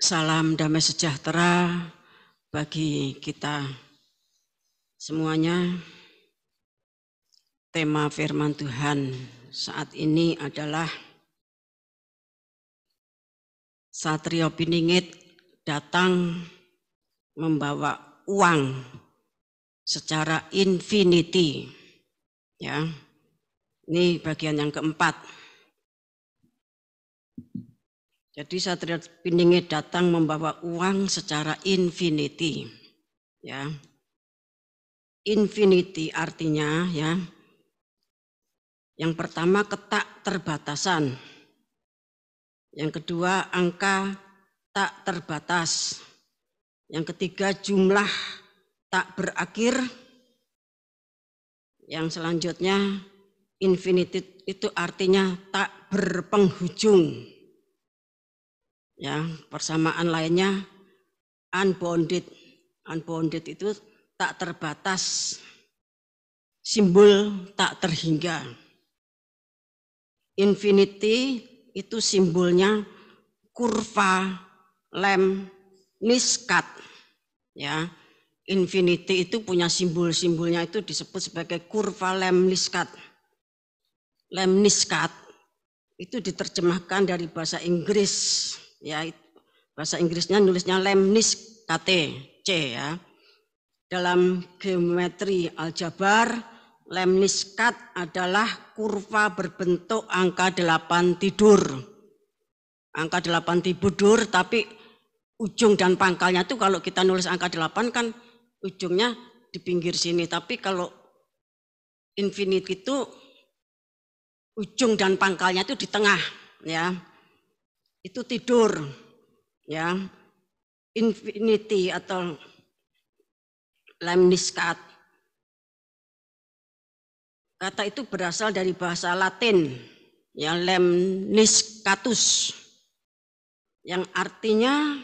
Salam damai sejahtera bagi kita semuanya. Tema firman Tuhan saat ini adalah Satrio Piningit datang membawa uang secara infinity. Ya, ini bagian yang keempat. Jadi Satrio Piningit datang membawa uang secara infinity. Ya, infinity artinya ya. Yang pertama ketak terbatasan. Yang kedua angka tak terbatas. Yang ketiga jumlah tak berakhir. Yang selanjutnya infinity itu artinya tak berpenghujung. Ya, persamaan lainnya unbounded. Unbounded itu tak terbatas. Simbol tak terhingga. Infinity itu simbolnya kurva Lemniskat. Ya, infinity itu punya simbol-simbolnya itu disebut sebagai kurva Lemniskat. Lemniskat itu diterjemahkan dari bahasa Inggris. Ya, bahasa Inggrisnya nulisnya Lemniskate, C ya. Dalam geometri aljabar, Lemniskat adalah kurva berbentuk angka 8 tidur. Angka 8 tidur, tapi ujung dan pangkalnya itu kalau kita nulis angka 8 kan ujungnya di pinggir sini. Tapi kalau infinity itu ujung dan pangkalnya itu di tengah. Ya, itu tidur. Ya, infinity atau Lemniskat. Kata itu berasal dari bahasa Latin, ya, lemniscatus, yang artinya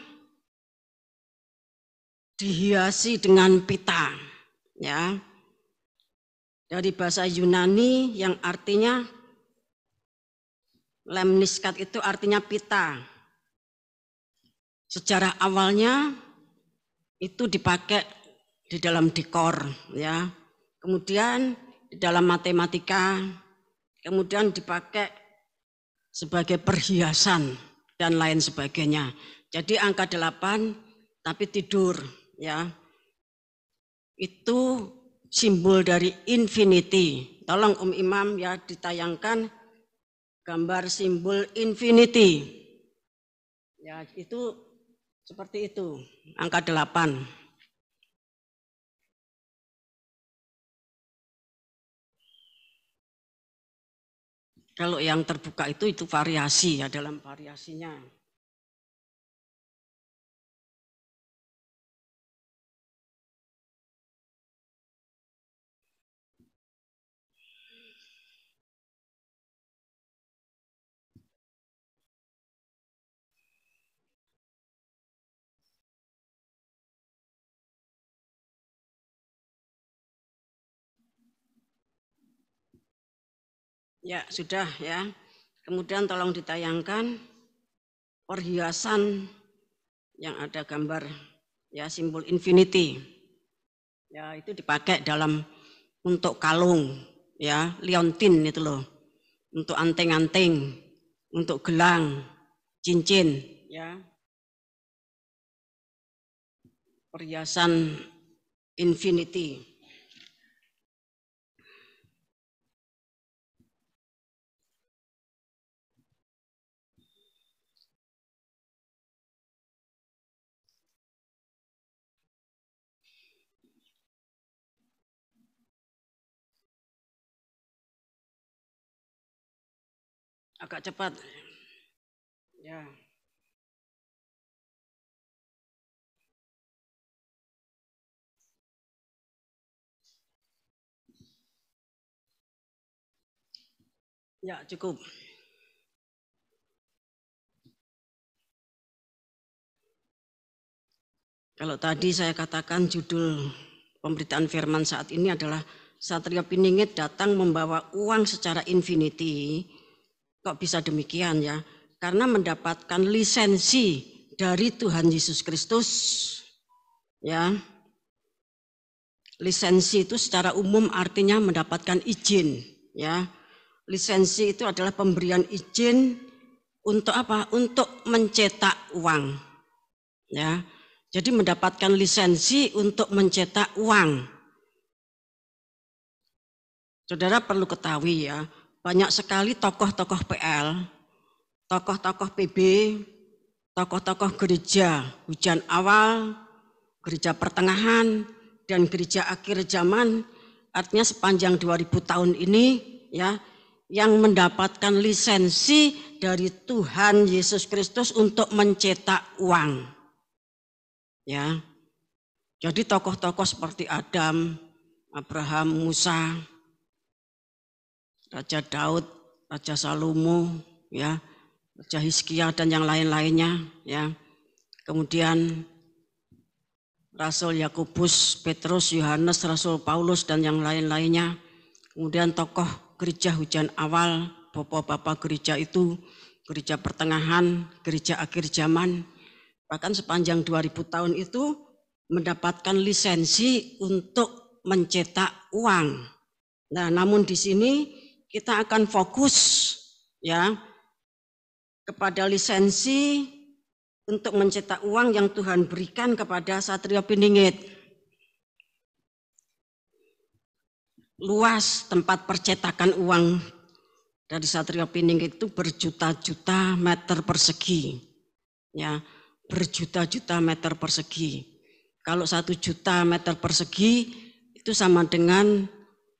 dihiasi dengan pita. Ya, dari bahasa Yunani yang artinya lemniskat itu artinya pita. Sejarah awalnya itu dipakai di dalam dekor, ya. Kemudian di dalam matematika, kemudian dipakai sebagai perhiasan dan lain sebagainya. Jadi angka 8 tapi tidur, ya. Itu simbol dari infinity. Tolong Imam ya ditayangkan gambar simbol infinity. Ya, itu seperti itu, angka 8. Kalau yang terbuka itu variasi ya, dalam variasinya. Ya, sudah ya. Kemudian tolong ditayangkan perhiasan yang ada gambar ya simbol infinity. Ya, itu dipakai dalam untuk kalung ya, liontin itu loh. Untuk anting-anting, untuk gelang, cincin ya. Perhiasan infinity. Agak cepat. Ya. Ya, cukup. Kalau tadi saya katakan judul pemberitaan firman saat ini adalah Satrio Piningit datang membawa uang secara infinity. Kok bisa demikian ya? Karena mendapatkan lisensi dari Tuhan Yesus Kristus. Ya. Lisensi itu secara umum artinya mendapatkan izin, ya. Lisensi itu adalah pemberian izin untuk apa? Untuk mencetak uang. Ya. Jadi mendapatkan lisensi untuk mencetak uang. Saudara perlu ketahui ya, banyak sekali tokoh-tokoh PL, tokoh-tokoh PB, tokoh-tokoh gereja hujan awal, gereja pertengahan, dan gereja akhir zaman, artinya sepanjang 2000 tahun ini ya, yang mendapatkan lisensi dari Tuhan Yesus Kristus untuk mencetak uang. Ya. Jadi tokoh-tokoh seperti Adam, Abraham, Musa, Raja Daud, Raja Salomo, ya, Raja Hizkia dan yang lain-lainnya, ya. Kemudian Rasul Yakobus, Petrus, Yohanes, Rasul Paulus dan yang lain-lainnya. Kemudian tokoh gereja hujan awal, bapak-bapak gereja itu, gereja pertengahan, gereja akhir zaman. Bahkan sepanjang 2000 tahun itu mendapatkan lisensi untuk mencetak uang. Nah, namun di sini kita akan fokus ya kepada lisensi untuk mencetak uang yang Tuhan berikan kepada Satrio Piningit. Luas tempat percetakan uang dari Satrio Piningit itu berjuta-juta meter persegi. Ya, berjuta-juta meter persegi. Kalau 1 juta meter persegi itu sama dengan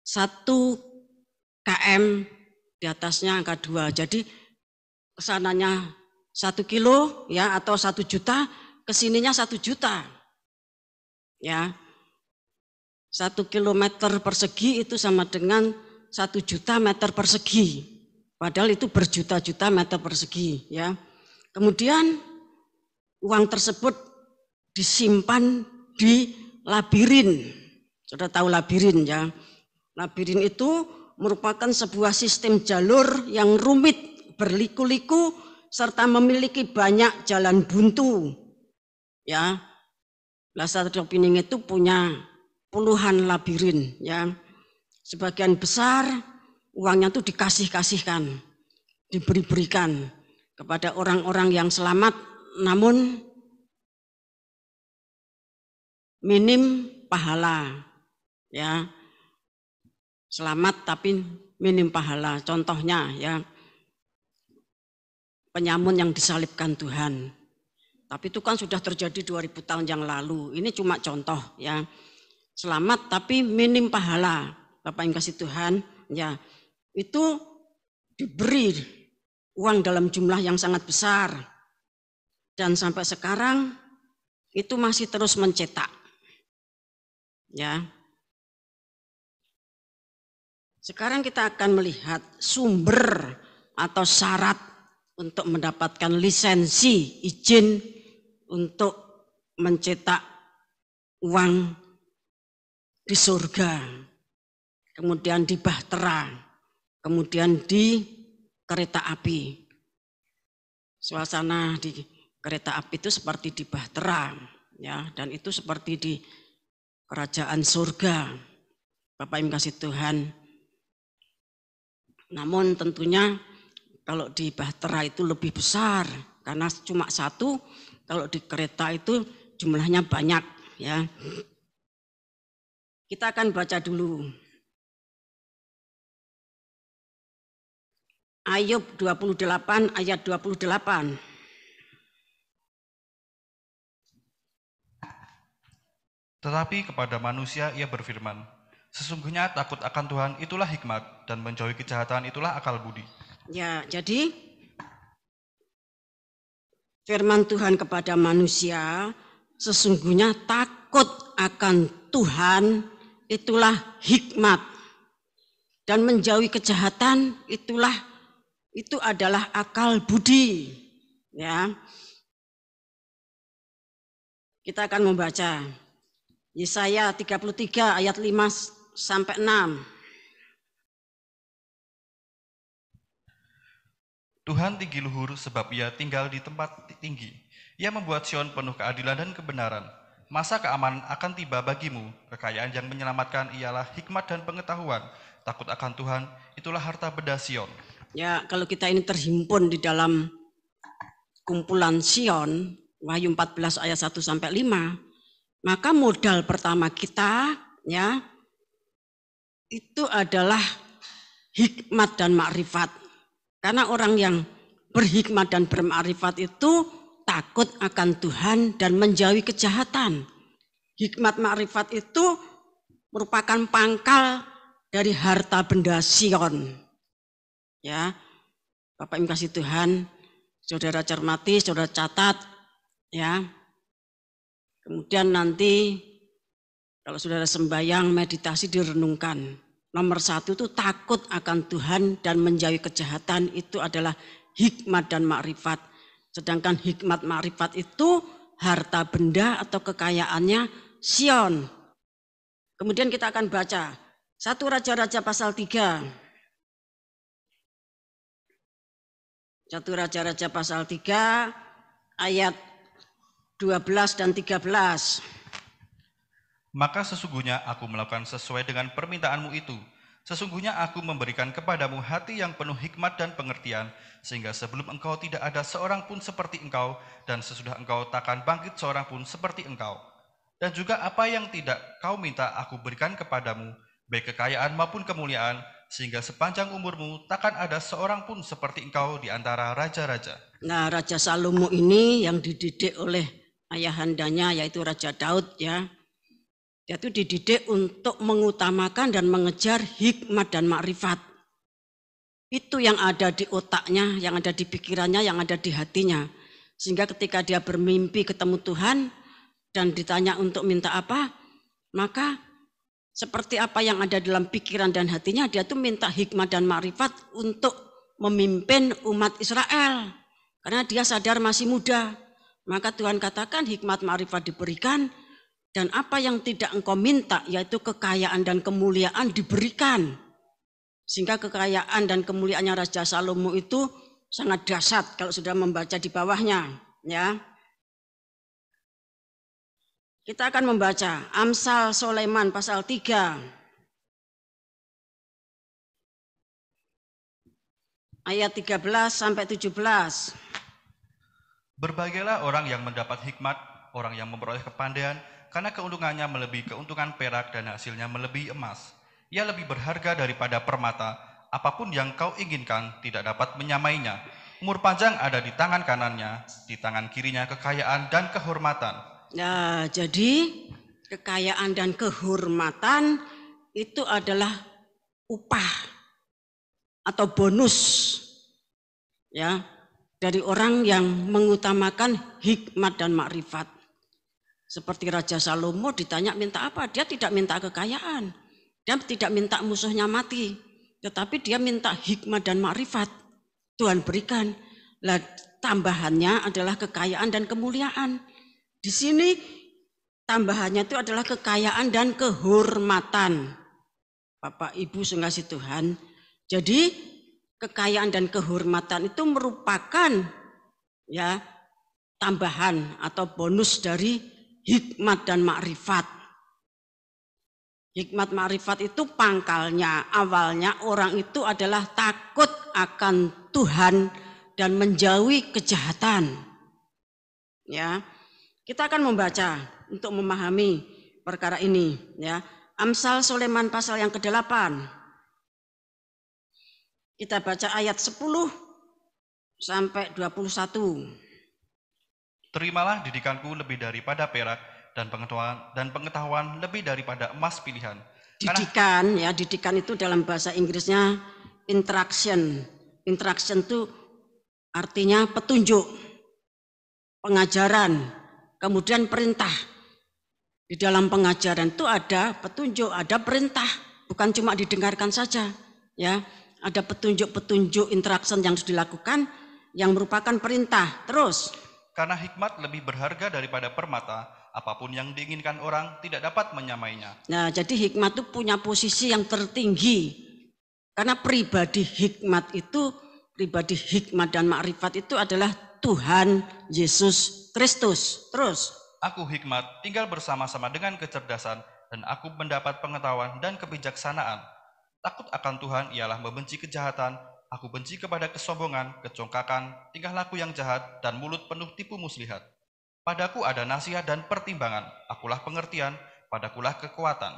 1 km, di atasnya angka 2. Jadi kesananya 1 kilo ya atau 1 juta, kesininya 1 juta. Ya. 1 kilometer persegi itu sama dengan 1 juta meter persegi. Padahal itu berjuta-juta meter persegi, ya. Kemudian uang tersebut disimpan di labirin. Sudah tahu labirin ya. Labirin itu merupakan sebuah sistem jalur yang rumit, berliku-liku serta memiliki banyak jalan buntu. Ya. Satrio Piningit itu punya puluhan labirin ya. Sebagian besar uangnya itu dikasih-kasihkan, diberi-berikan kepada orang-orang yang selamat, namun minim pahala ya. Selamat tapi minim pahala. Contohnya ya, penyamun yang disalibkan Tuhan. Tapi itu kan sudah terjadi 2000 tahun yang lalu. Ini cuma contoh ya. Selamat tapi minim pahala. Bapak yang kasih Tuhan, ya, itu diberi uang dalam jumlah yang sangat besar. Dan sampai sekarang itu masih terus mencetak. Ya. Sekarang kita akan melihat sumber atau syarat untuk mendapatkan lisensi izin untuk mencetak uang di surga, kemudian di bahtera, kemudian di kereta api. Suasana di kereta api itu seperti di bahtera, ya, dan itu seperti di kerajaan surga, Bapak yang kasih Tuhan. Namun tentunya kalau di bahtera itu lebih besar, karena cuma 1, kalau di kereta itu jumlahnya banyak, ya. Kita akan baca dulu. Ayub 28 ayat 28. Tetapi kepada manusia ia berfirman, sesungguhnya takut akan Tuhan itulah hikmat, dan menjauhi kejahatan itulah akal budi. Ya, jadi firman Tuhan kepada manusia, sesungguhnya takut akan Tuhan itulah hikmat, dan menjauhi kejahatan itu adalah akal budi. Ya. Kita akan membaca Yesaya 33 ayat 5 sampai 6. Tuhan tinggi luhur sebab ia tinggal di tempat tinggi. Ia membuat Sion penuh keadilan dan kebenaran. Masa keamanan akan tiba bagimu. Kekayaan yang menyelamatkan ialah hikmat dan pengetahuan. Takut akan Tuhan, itulah harta benda Sion. Ya, kalau kita ini terhimpun di dalam kumpulan Sion, Wahyu 14 ayat 1 sampai 5, maka modal pertama kita ya itu adalah hikmat dan makrifat. Karena orang yang berhikmat dan bermakrifat itu takut akan Tuhan dan menjauhi kejahatan. Hikmat makrifat itu merupakan pangkal dari harta benda Sion. Ya, Bapak Ibu kasih Tuhan, saudara cermati, saudara catat, ya. Kemudian nanti kalau saudara sembahyang, meditasi, direnungkan. Nomor 1 itu takut akan Tuhan dan menjauhi kejahatan, itu adalah hikmat dan makrifat. Sedangkan hikmat makrifat itu harta benda atau kekayaannya Sion. Kemudian kita akan baca 1 Raja-Raja pasal 3. 1 Raja-Raja pasal 3 ayat 12 dan 13. Maka sesungguhnya aku melakukan sesuai dengan permintaanmu itu. Sesungguhnya aku memberikan kepadamu hati yang penuh hikmat dan pengertian, sehingga sebelum engkau tidak ada seorang pun seperti engkau, dan sesudah engkau takkan bangkit seorang pun seperti engkau. Dan juga apa yang tidak kau minta aku berikan kepadamu, baik kekayaan maupun kemuliaan, sehingga sepanjang umurmu takkan ada seorang pun seperti engkau di antara raja-raja. Nah, Raja Salomo ini yang dididik oleh ayahandanya, yaitu Raja Daud ya. Dia itu dididik untuk mengutamakan dan mengejar hikmat dan makrifat. Itu yang ada di otaknya, yang ada di pikirannya, yang ada di hatinya. Sehingga ketika dia bermimpi ketemu Tuhan dan ditanya untuk minta apa, maka seperti apa yang ada dalam pikiran dan hatinya, dia tuh minta hikmat dan makrifat untuk memimpin umat Israel. Karena dia sadar masih muda. Maka Tuhan katakan hikmat makrifat diberikan, dan apa yang tidak engkau minta, yaitu kekayaan dan kemuliaan diberikan. Sehingga kekayaan dan kemuliaannya Raja Salomo itu sangat dahsyat kalau sudah membaca di bawahnya. Ya. Kita akan membaca Amsal Sulaiman pasal 3. Ayat 13 sampai 17. Berbahagialah orang yang mendapat hikmat, orang yang memperoleh kepandaian, karena keuntungannya melebihi keuntungan perak dan hasilnya melebihi emas. Ia lebih berharga daripada permata, apapun yang kau inginkan tidak dapat menyamainya. Umur panjang ada di tangan kanannya, di tangan kirinya kekayaan dan kehormatan. Nah, jadi kekayaan dan kehormatan itu adalah upah atau bonus ya dari orang yang mengutamakan hikmat dan makrifat. Seperti Raja Salomo ditanya minta apa? Dia tidak minta kekayaan. Dia tidak minta musuhnya mati. Tetapi dia minta hikmat dan makrifat. Tuhan berikan. Lah, tambahannya adalah kekayaan dan kemuliaan. Di sini tambahannya itu adalah kekayaan dan kehormatan. Bapak Ibu sungguh Tuhan. Jadi kekayaan dan kehormatan itu merupakan ya tambahan atau bonus dari hikmat dan makrifat. Hikmat makrifat itu pangkalnya, awalnya orang itu adalah takut akan Tuhan dan menjauhi kejahatan. Ya, kita akan membaca untuk memahami perkara ini. Ya, Amsal Sulaiman pasal yang ke-8. Kita baca ayat 10 sampai 21. Terimalah didikanku lebih daripada perak, dan pengetahuan lebih daripada emas pilihan. Didikan itu dalam bahasa Inggrisnya instruction. Instruction itu artinya petunjuk, pengajaran, kemudian perintah. Di dalam pengajaran itu ada petunjuk, ada perintah, bukan cuma didengarkan saja. Ya, ada petunjuk-petunjuk instruction yang harus dilakukan yang merupakan perintah. Terus. Karena hikmat lebih berharga daripada permata, apapun yang diinginkan orang tidak dapat menyamainya. Nah, jadi hikmat itu punya posisi yang tertinggi. Karena pribadi hikmat itu pribadi hikmat dan makrifat itu adalah Tuhan Yesus Kristus. Terus, Aku hikmat, tinggal bersama-sama dengan kecerdasan, dan aku mendapat pengetahuan dan kebijaksanaan. Takut akan Tuhan ialah membenci kejahatan. Aku benci kepada kesombongan, kecongkakan, tingkah laku yang jahat, dan mulut penuh tipu muslihat. Padaku ada nasihat dan pertimbangan, akulah pengertian, padakulah kekuatan.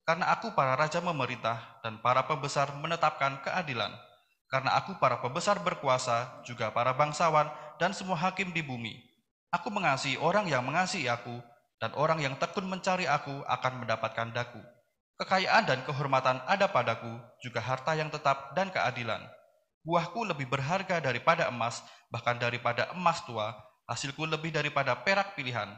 Karena aku para raja memerintah, dan para pembesar menetapkan keadilan. Karena aku para pembesar berkuasa, juga para bangsawan, dan semua hakim di bumi. Aku mengasihi orang yang mengasihi aku, dan orang yang tekun mencari aku akan mendapatkan daku. Kekayaan dan kehormatan ada padaku, juga harta yang tetap dan keadilan. Buahku lebih berharga daripada emas, bahkan daripada emas tua, hasilku lebih daripada perak pilihan.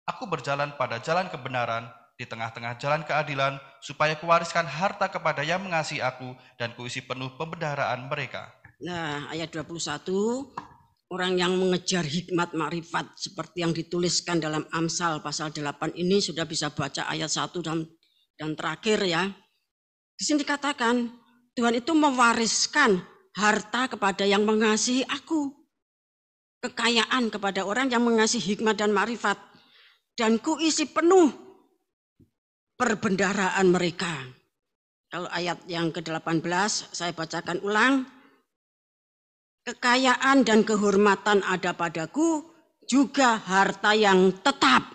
Aku berjalan pada jalan kebenaran, di tengah-tengah jalan keadilan, supaya kuwariskan harta kepada yang mengasihi aku, dan kuisi penuh pembendaharaan mereka. Nah, ayat 21, orang yang mengejar hikmat makrifat seperti yang dituliskan dalam Amsal pasal 8 ini sudah bisa baca ayat 1 dan terakhir ya. Di sini dikatakan Tuhan itu mewariskan harta kepada yang mengasihi aku. Kekayaan kepada orang yang mengasihi hikmat dan makrifat. Dan kuisi penuh perbendaharaan mereka. Kalau ayat yang ke-18 saya bacakan ulang. Kekayaan dan kehormatan ada padaku, juga harta yang tetap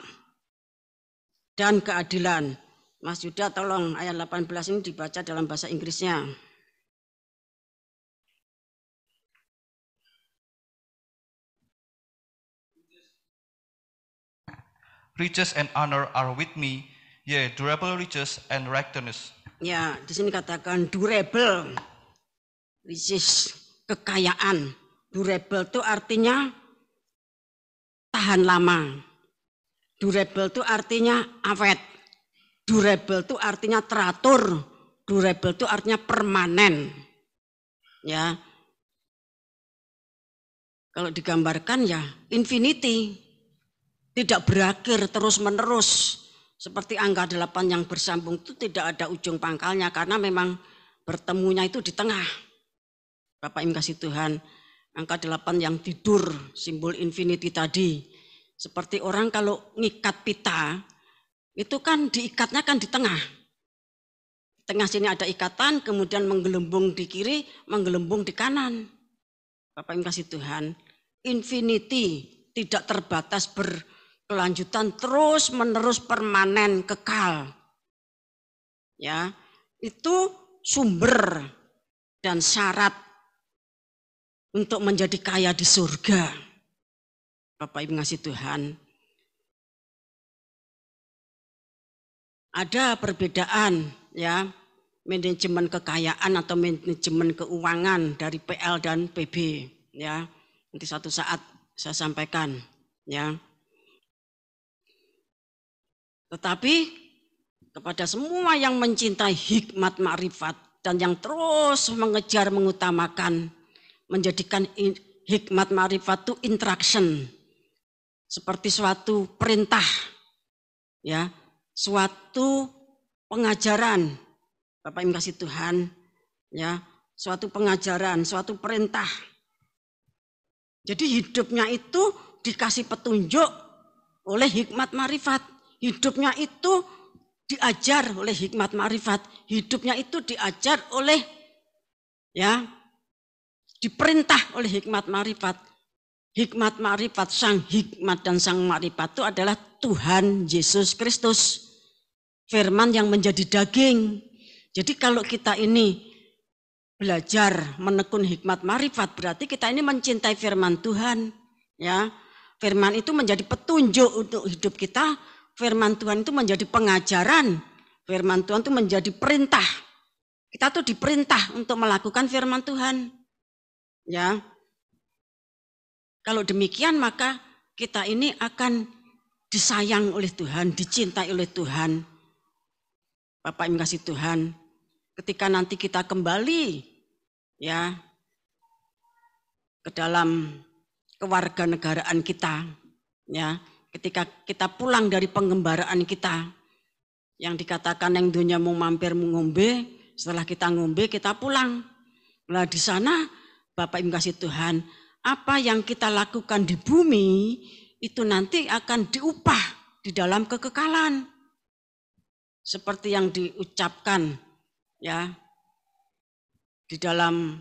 dan keadilan. Mas Yuda tolong ayat 18 ini dibaca dalam bahasa Inggrisnya. Riches and honor are with me, yea, durable riches and righteousness. Ya, di sini katakan durable, riches, kekayaan. Durable itu artinya tahan lama. Durable itu artinya awet. Durable itu artinya teratur. Durable itu artinya permanen. Ya. Kalau digambarkan ya infinity. Tidak berakhir terus-menerus. Seperti angka 8 yang bersambung itu tidak ada ujung pangkalnya. Karena memang bertemunya itu di tengah. Bapak Ibu kasih Tuhan. Angka 8 yang tidur, simbol infinity tadi. Seperti orang kalau ngikat pita, itu kan diikatnya kan di tengah. Di tengah sini ada ikatan, kemudian menggelembung di kiri, menggelembung di kanan. Bapak Ibu kasih Tuhan. Infinity tidak terbatas berkelanjutan, terus menerus permanen kekal. Ya, itu sumber dan syarat untuk menjadi kaya di surga. Bapak Ibu ngasih Tuhan. Ada perbedaan ya, manajemen kekayaan atau manajemen keuangan dari PL dan PB ya. Nanti satu saat saya sampaikan ya. Tetapi kepada semua yang mencintai hikmat makrifat dan yang terus mengejar mengutamakan, menjadikan hikmat makrifat itu interaction, seperti suatu perintah, ya, suatu pengajaran, Bapak Ibu kasih Tuhan, ya, suatu pengajaran, suatu perintah. Jadi hidupnya itu dikasih petunjuk oleh hikmat makrifat, hidupnya itu diajar oleh hikmat makrifat, hidupnya itu diajar oleh, ya, diperintah oleh hikmat makrifat. Hikmat makrifat, sang hikmat dan sang makrifat itu adalah Tuhan Yesus Kristus. Firman yang menjadi daging. Jadi kalau kita ini belajar menekun hikmat makrifat, berarti kita ini mencintai firman Tuhan. Ya, firman itu menjadi petunjuk untuk hidup kita. Firman Tuhan itu menjadi pengajaran. Firman Tuhan itu menjadi perintah. Kita tuh diperintah untuk melakukan firman Tuhan. Ya. Kalau demikian maka kita ini akan disayang oleh Tuhan, dicintai oleh Tuhan. Bapak Ibu kasih Tuhan, ketika nanti kita kembali ya ke dalam kewarganegaraan kita, ya, ketika kita pulang dari pengembaraan kita, yang dikatakan yang dunia mau mampir mengombe, setelah kita ngombe kita pulang. Nah di sana Bapak Ibu kasih Tuhan, apa yang kita lakukan di bumi itu nanti akan diupah di dalam kekekalan. Seperti yang diucapkan ya di dalam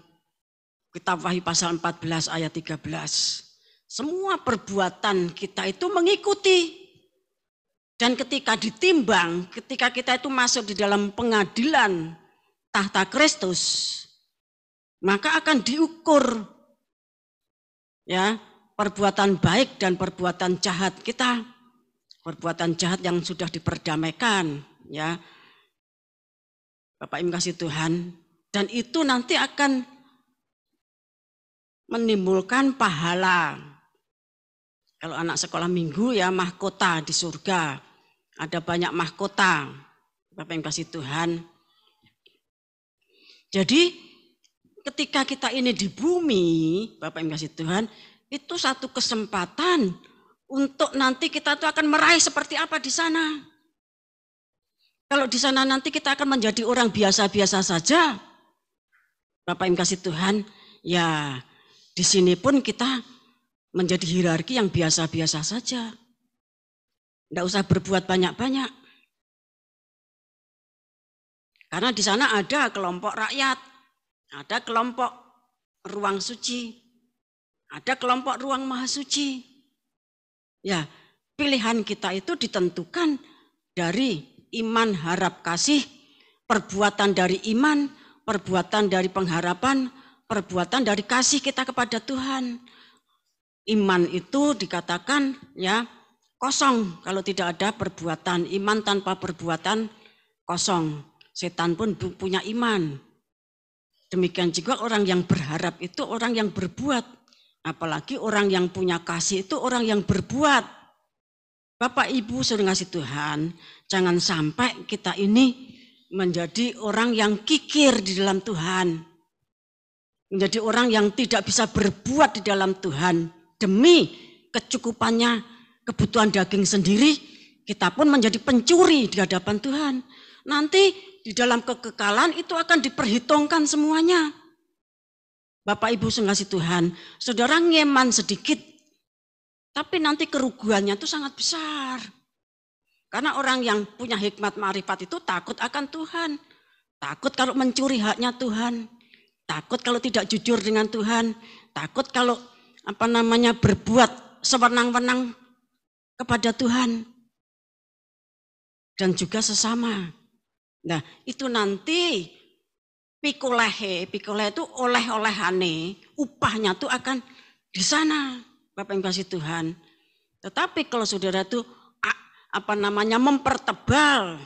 kitab Wahyu pasal 14 ayat 13. Semua perbuatan kita itu mengikuti. Dan ketika ditimbang, ketika kita itu masuk di dalam pengadilan tahta Kristus, maka akan diukur ya perbuatan baik dan perbuatan jahat kita. Perbuatan jahat yang sudah diperdamaikan ya. Bapak Ibu kasih Tuhan, dan itu nanti akan menimbulkan pahala. Kalau anak sekolah minggu ya mahkota di surga. Ada banyak mahkota, Bapak yang kasih Tuhan. Jadi ketika kita ini di bumi, Bapak yang kasih Tuhan, itu satu kesempatan untuk nanti kita tuh akan meraih seperti apa di sana. Kalau di sana nanti kita akan menjadi orang biasa-biasa saja, Bapak yang kasih Tuhan, ya di sini pun kita menjadi hierarki yang biasa-biasa saja. Tidak usah berbuat banyak-banyak. Karena di sana ada kelompok rakyat, ada kelompok ruang suci, ada kelompok ruang maha suci. Ya, pilihan kita itu ditentukan dari iman, harap, kasih, perbuatan dari iman, perbuatan dari pengharapan, perbuatan dari kasih kita kepada Tuhan. Iman itu dikatakan ya kosong kalau tidak ada perbuatan. Iman tanpa perbuatan kosong. Setan pun punya iman. Demikian juga orang yang berharap itu orang yang berbuat. Apalagi orang yang punya kasih itu orang yang berbuat. Bapak Ibu saudara kasih Tuhan, jangan sampai kita ini menjadi orang yang kikir di dalam Tuhan. Menjadi orang yang tidak bisa berbuat di dalam Tuhan. Demi kecukupannya kebutuhan daging sendiri, kita pun menjadi pencuri di hadapan Tuhan. Nanti di dalam kekekalan itu akan diperhitungkan semuanya. Bapak Ibu sekasih Tuhan, saudara ngeman sedikit, tapi nanti kerugiannya itu sangat besar. Karena orang yang punya hikmat ma'rifat itu takut akan Tuhan. Takut kalau mencuri haknya Tuhan. Takut kalau tidak jujur dengan Tuhan. Takut kalau berbuat sewenang-wenang kepada Tuhan dan juga sesama. Nah, itu nanti pikulehe itu oleh-olehane, upahnya tuh akan di sana, Bapak yang kasih Tuhan. Tetapi kalau saudara tuh mempertebal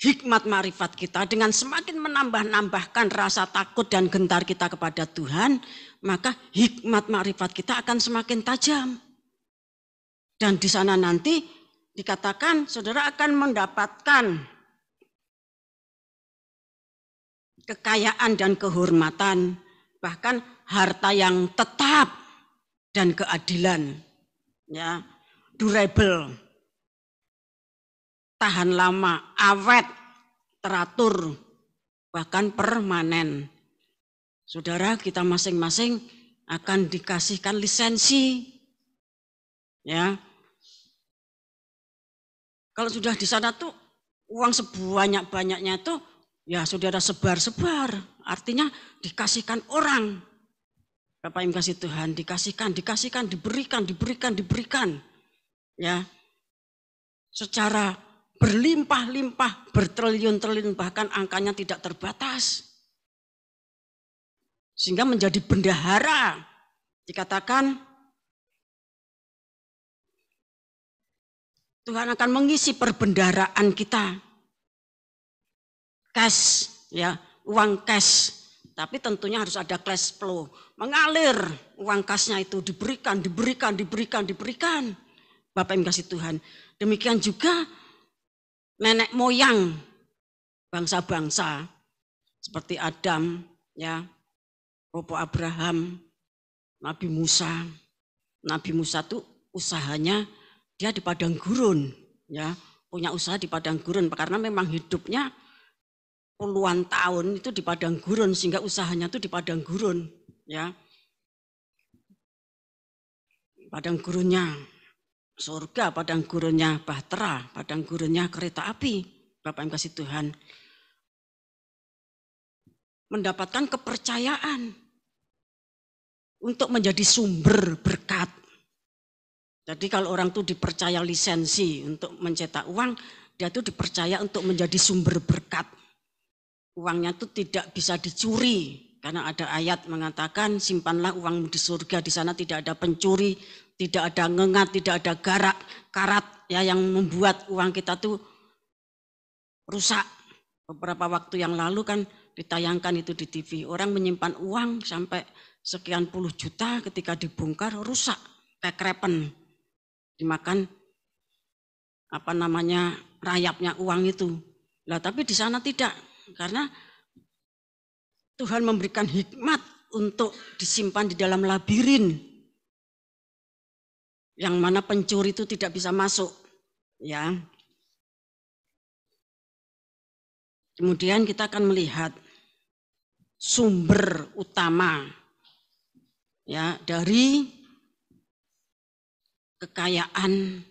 hikmat ma'rifat kita dengan semakin menambah-nambahkan rasa takut dan gentar kita kepada Tuhan, maka hikmat ma'rifat kita akan semakin tajam. Dan di sana nanti dikatakan saudara akan mendapatkan kekayaan dan kehormatan, bahkan harta yang tetap dan keadilan, ya, durable, tahan lama, awet, teratur, bahkan permanen. Saudara, kita masing-masing akan dikasihkan lisensi, ya. Kalau sudah di sana tuh uang sebanyak-banyaknya tuh ya saudara sebar-sebar. Artinya dikasihkan orang. Bapak yang kasih Tuhan, dikasihkan, diberikan. Ya. Secara berlimpah-limpah, bertriliun-triliun, bahkan angkanya tidak terbatas. Sehingga menjadi bendahara. Dikatakan Tuhan akan mengisi perbendaharaan kita. Cash, ya, uang cash. Tapi tentunya harus ada cash flow. Mengalir uang cashnya itu diberikan. Bapak yang kasih Tuhan. Demikian juga nenek moyang bangsa-bangsa seperti Adam, ya, Bapak Abraham, Nabi Musa. Nabi Musa itu usahanya dia di padang gurun, ya, punya usaha di padang gurun karena memang hidupnya puluhan tahun itu di padang gurun sehingga usahanya itu di padang gurun, ya. Padang gurunnya surga, padang gurunnya bahtera, padang gurunnya kereta api. Bapak yang kasih Tuhan. Mendapatkan kepercayaan untuk menjadi sumber berkat. Jadi kalau orang tuh dipercaya lisensi untuk mencetak uang, dia tuh dipercaya untuk menjadi sumber berkat. Uangnya tuh tidak bisa dicuri. Karena ada ayat mengatakan simpanlah uangmu di surga, di sana tidak ada pencuri, tidak ada ngengat, tidak ada karat ya yang membuat uang kita tuh rusak. Beberapa waktu yang lalu kan ditayangkan itu di TV, orang menyimpan uang sampai sekian puluh juta ketika dibongkar rusak, kekrepen, dimakan rayapnya uang itu. Lah tapi di sana tidak, karena Tuhan memberikan hikmat untuk disimpan di dalam labirin yang mana pencuri itu tidak bisa masuk, ya. Kemudian kita akan melihat sumber utama ya dari kekayaan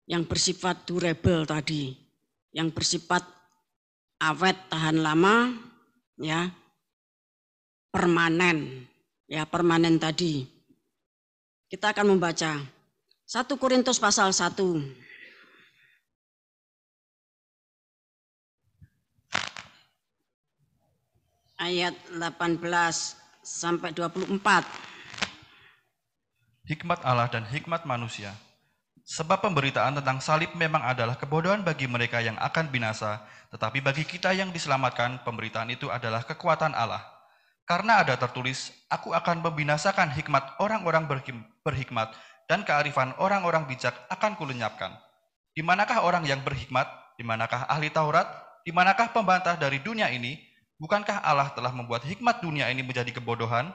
yang bersifat durable tadi, yang bersifat awet tahan lama, ya. Permanen tadi. Kita akan membaca 1 Korintus pasal 1. Ayat 18 sampai 24. Hikmat Allah dan hikmat manusia. Sebab pemberitaan tentang salib memang adalah kebodohan bagi mereka yang akan binasa, tetapi bagi kita yang diselamatkan, pemberitaan itu adalah kekuatan Allah. Karena ada tertulis, aku akan membinasakan hikmat orang-orang berhikmat dan kearifan orang-orang bijak akan kulenyapkan. Di manakah orang yang berhikmat? Di manakah ahli Taurat? Di manakah pembantah dari dunia ini? Bukankah Allah telah membuat hikmat dunia ini menjadi kebodohan?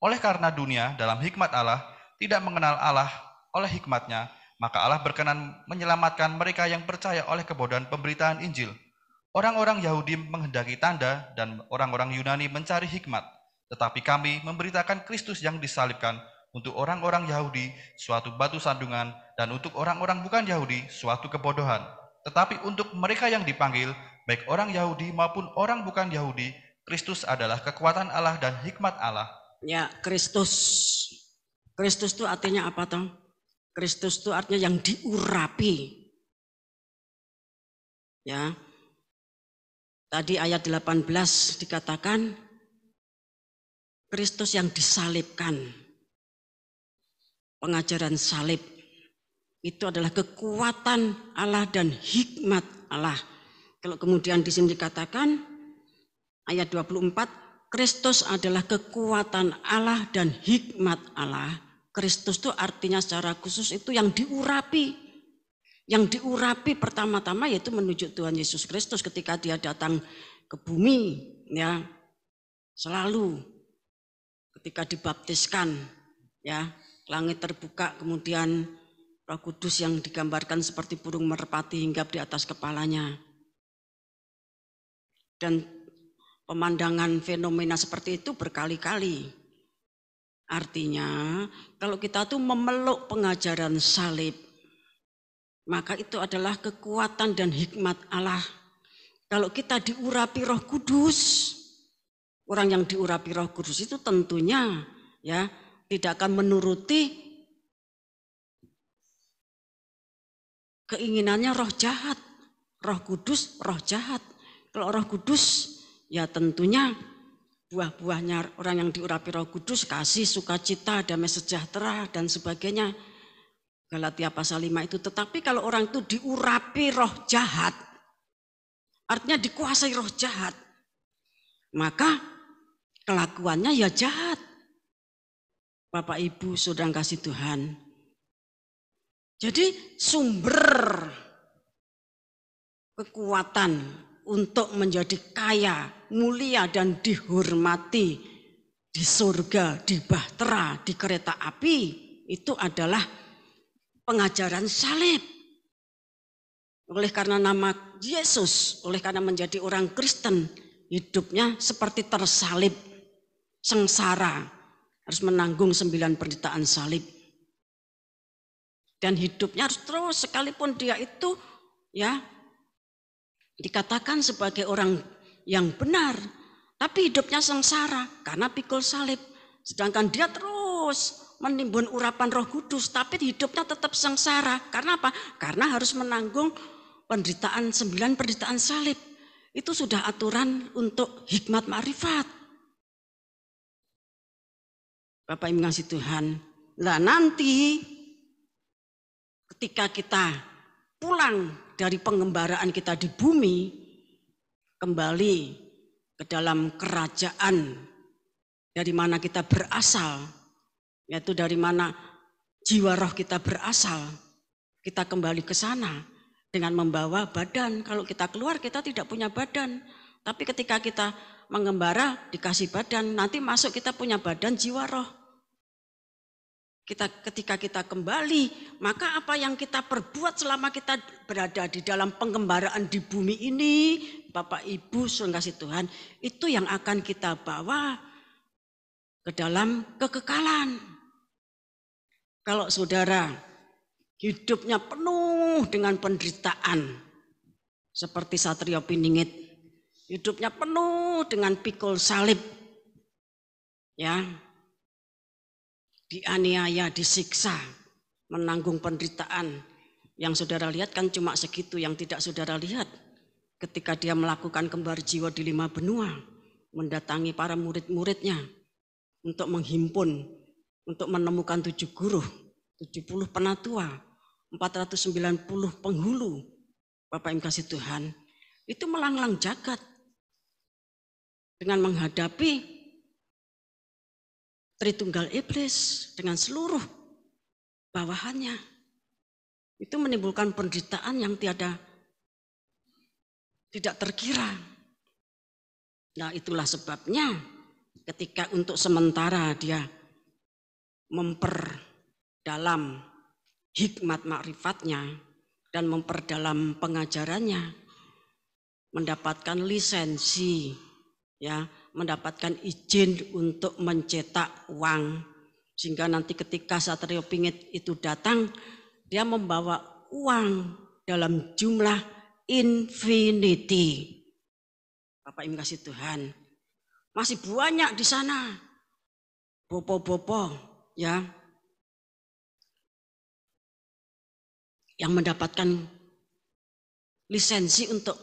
Oleh karena dunia dalam hikmat Allah tidak mengenal Allah oleh hikmatnya, maka Allah berkenan menyelamatkan mereka yang percaya oleh kebodohan pemberitaan Injil. Orang-orang Yahudi menghendaki tanda dan orang-orang Yunani mencari hikmat. Tetapi kami memberitakan Kristus yang disalibkan, untuk orang-orang Yahudi suatu batu sandungan dan untuk orang-orang bukan Yahudi suatu kebodohan. Tetapi untuk mereka yang dipanggil, baik orang Yahudi maupun orang bukan Yahudi, Kristus adalah kekuatan Allah dan hikmat Allah. Ya, Kristus. Kristus itu artinya apa toh? Kristus itu artinya yang diurapi. Ya. Tadi ayat 18 dikatakan Kristus yang disalibkan. Pengajaran salib itu adalah kekuatan Allah dan hikmat Allah. Kalau kemudian di sini dikatakan ayat 24, Kristus adalah kekuatan Allah dan hikmat Allah. Kristus itu artinya secara khusus itu yang diurapi. Yang diurapi pertama-tama yaitu menuju Tuhan Yesus Kristus ketika dia datang ke bumi, ya. Selalu ketika dibaptiskan, ya, langit terbuka, kemudian Roh Kudus yang digambarkan seperti burung merpati hinggap di atas kepalanya. Dan pemandangan fenomena seperti itu berkali-kali. Artinya kalau kita tuh memeluk pengajaran salib, maka itu adalah kekuatan dan hikmat Allah. Kalau kita diurapi Roh Kudus, orang yang diurapi Roh Kudus itu tentunya ya tidak akan menuruti keinginannya roh jahat. Roh Kudus, roh jahat. Kalau Roh Kudus ya tentunya buah-buahnya orang yang diurapi Roh Kudus, kasih, sukacita, damai sejahtera dan sebagainya. Galatia pasal 5 itu. Tetapi kalau orang itu diurapi roh jahat, artinya dikuasai roh jahat, maka kelakuannya ya jahat. Bapak Ibu saudara kasih Tuhan. Jadi sumber kekuatan untuk menjadi kaya, mulia dan dihormati di surga, di bahtera, di kereta api itu adalah pengajaran salib. Oleh karena nama Yesus, oleh karena menjadi orang Kristen, hidupnya seperti tersalib. sengsara, harus menanggung 9 penderitaan salib. Dan hidupnya harus terus, sekalipun dia itu ya dikatakan sebagai orang yang benar, tapi hidupnya sengsara karena pikul salib. Sedangkan dia terus menimbun urapan Roh Kudus, tapi hidupnya tetap sengsara. Karena apa? Karena harus menanggung 9 penderitaan salib. Itu sudah aturan untuk hikmat makrifat. Bapak Ibu kasih Tuhan. Nah nanti ketika kita pulang dari pengembaraan kita di bumi, kembali ke dalam kerajaan dari mana kita berasal, yaitu dari mana jiwa roh kita berasal, kita kembali ke sana dengan membawa badan. Kalau kita keluar kita tidak punya badan, tapi ketika kita mengembara dikasih badan, nanti masuk kita punya badan jiwa roh. Ketika kita kembali, maka apa yang kita perbuat selama kita berada di dalam pengembaraan di bumi ini, Bapak Ibu saudara kasih Tuhan, itu yang akan kita bawa ke dalam kekekalan. Kalau saudara hidupnya penuh dengan penderitaan, seperti Satrio Piningit, hidupnya penuh dengan pikul salib, ya, dianiaya, disiksa, menanggung penderitaan. Yang saudara lihat kan cuma segitu, yang tidak saudara lihat ketika dia melakukan kembar jiwa di 5 benua, mendatangi para murid-muridnya untuk menghimpun, untuk menemukan 7 guru, 70 penatua, 490 penghulu. Bapak Ibu kasih Tuhan, itu melanglang jagat dengan menghadapi Tritunggal iblis dengan seluruh bawahannya. Itu menimbulkan penderitaan yang tidak terkira. Nah itulah sebabnya ketika untuk sementara dia memperdalam hikmat makrifatnya dan memperdalam pengajarannya, mendapatkan lisensi, ya, mendapatkan izin untuk mencetak uang, sehingga nanti ketika Satrio Piningit itu datang, dia membawa uang dalam jumlah infinity. Bapak Ibu kasih Tuhan, masih banyak di sana bopo-bopo, ya, yang mendapatkan lisensi untuk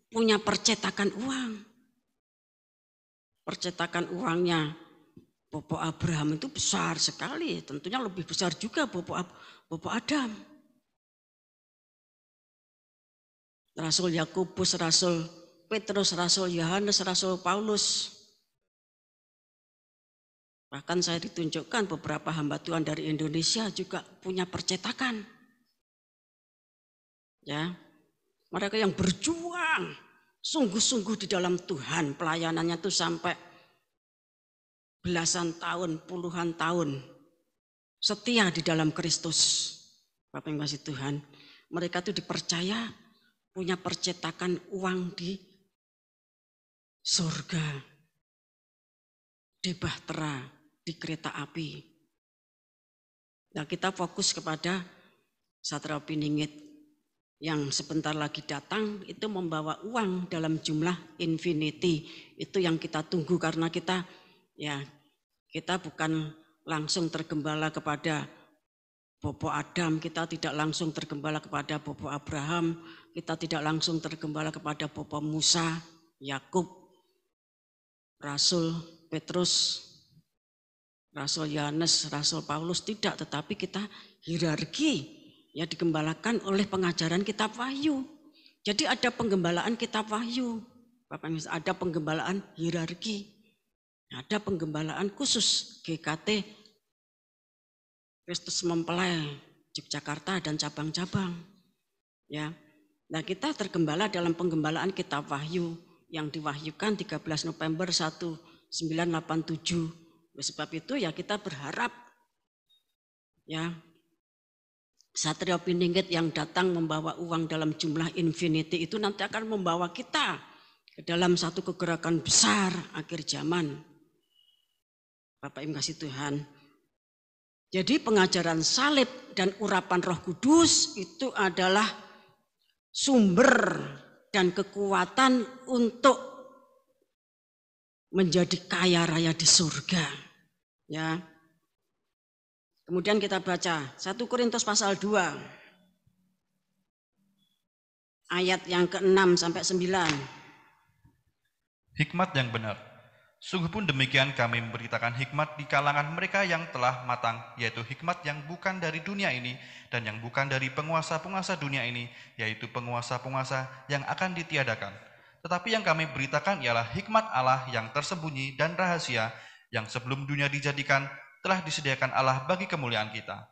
punya percetakan uang. Percetakan uangnya Bopo Abraham itu besar sekali, tentunya lebih besar juga Bopo Adam. Rasul Yakobus, Rasul Petrus, Rasul Yohanes, Rasul Paulus. Bahkan saya ditunjukkan beberapa hamba Tuhan dari Indonesia juga punya percetakan. Ya, mereka yang berjuang sungguh-sungguh di dalam Tuhan, pelayanannya itu sampai belasan tahun, puluhan tahun, setia di dalam Kristus. Bapak Ibu kasih Tuhan, mereka itu dipercaya punya percetakan uang di surga, di bahtera, di kereta api. Nah kita fokus kepada Satrio Piningit yang sebentar lagi datang, itu membawa uang dalam jumlah infinity. Itu yang kita tunggu karena kita bukan langsung tergembala kepada Bopo Adam, kita tidak langsung tergembala kepada Bopo Abraham, kita tidak langsung tergembala kepada Bopo Musa, Yakub, Rasul Petrus, Rasul Yohanes, Rasul Paulus, tidak, tetapi kita hierarki, ya, digembalakan oleh pengajaran kitab Wahyu. Jadi ada penggembalaan kitab Wahyu, Bapak Ibu, ada penggembalaan hierarki, ada penggembalaan khusus GKT Kristus Mempelai Yogyakarta dan cabang-cabang. Ya, nah kita tergembala dalam penggembalaan kitab Wahyu yang diwahyukan 13 November 1987. Oleh sebab itu ya kita berharap, ya, Satrio Piningit yang datang membawa uang dalam jumlah infinity itu nanti akan membawa kita ke dalam satu kegerakan besar akhir zaman. Bapak Ibu kasih Tuhan. Jadi pengajaran salib dan urapan Roh Kudus itu adalah sumber dan kekuatan untuk menjadi kaya raya di surga. Ya. Kemudian kita baca 1 Korintus pasal 2 ayat yang ke-6 sampai 9. Hikmat yang benar. Sungguh pun demikian kami memberitakan hikmat di kalangan mereka yang telah matang, yaitu hikmat yang bukan dari dunia ini dan yang bukan dari penguasa-penguasa dunia ini, yaitu penguasa-penguasa yang akan ditiadakan. Tetapi yang kami beritakan ialah hikmat Allah yang tersembunyi dan rahasia, yang sebelum dunia dijadikan telah disediakan Allah bagi kemuliaan kita.